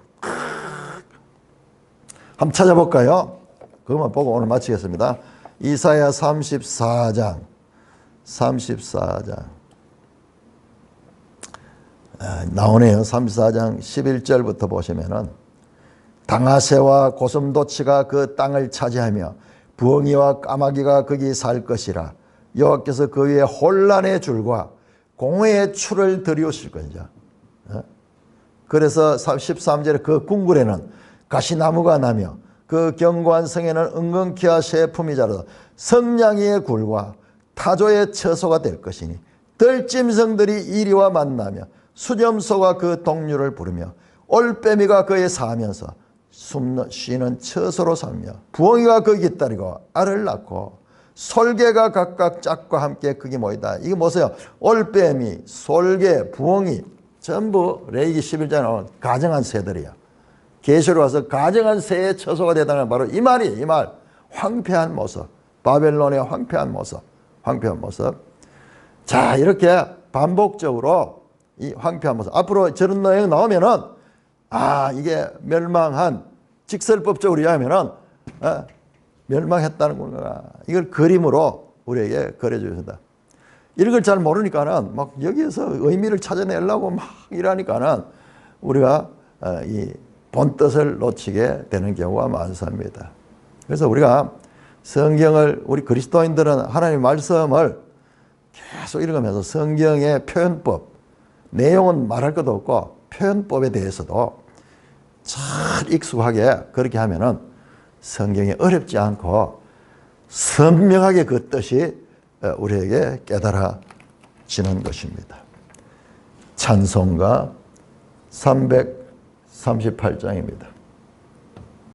한번 찾아볼까요? 그것만 보고 오늘 마치겠습니다. 이사야 34장 나오네요. 34장 11절부터 보시면은 당아새와 고슴도치가 그 땅을 차지하며 부엉이와 까마귀가 거기 살 것이라. 여호와께서 그 위에 혼란의 줄과 공회의 추를 들이우실 것이죠. 그래서 13절에 그 궁굴에는 가시나무가 나며 그 견고한 성에는 은근키와 쇠품이 자라서 성냥이의 굴과 타조의 처소가 될 것이니 들짐승들이 이리와 만나며 수렴소가 그 동류를 부르며 올빼미가 그에 사면서 쉬는 처소로 살며 부엉이가 거기 깃다리고 알을 낳고 솔개가 각각 짝과 함께 거기 모이다. 이게 뭐세요? 올빼미, 솔개, 부엉이 전부 레위기 11장에 나온 가정한 새들이야. 계시로 와서 가정한 새의 처소가 되다는 바로 이 말이에요. 이 말. 황폐한 모습. 바벨론의 황폐한 모습. 자, 이렇게 반복적으로 이 황폐한 모습. 앞으로 저런 내용 나오면은 아, 이게 멸망한, 직설법적으로 이해하면은 멸망했다는 건가. 이걸 그림으로 우리에게 그려주신다. 이런 걸 잘 모르니까는 막 여기에서 의미를 찾아내려고 막 이러니까는 우리가 이 본뜻을 놓치게 되는 경우가 많습니다. 그래서 우리가 성경을, 우리 그리스도인들은 하나님의 말씀을 계속 읽으면서 성경의 표현법, 내용은 말할 것도 없고 표현법에 대해서도 잘 익숙하게 그렇게 하면은 성경이 어렵지 않고 선명하게 그 뜻이 우리에게 깨달아지는 것입니다. 찬송가 338장입니다.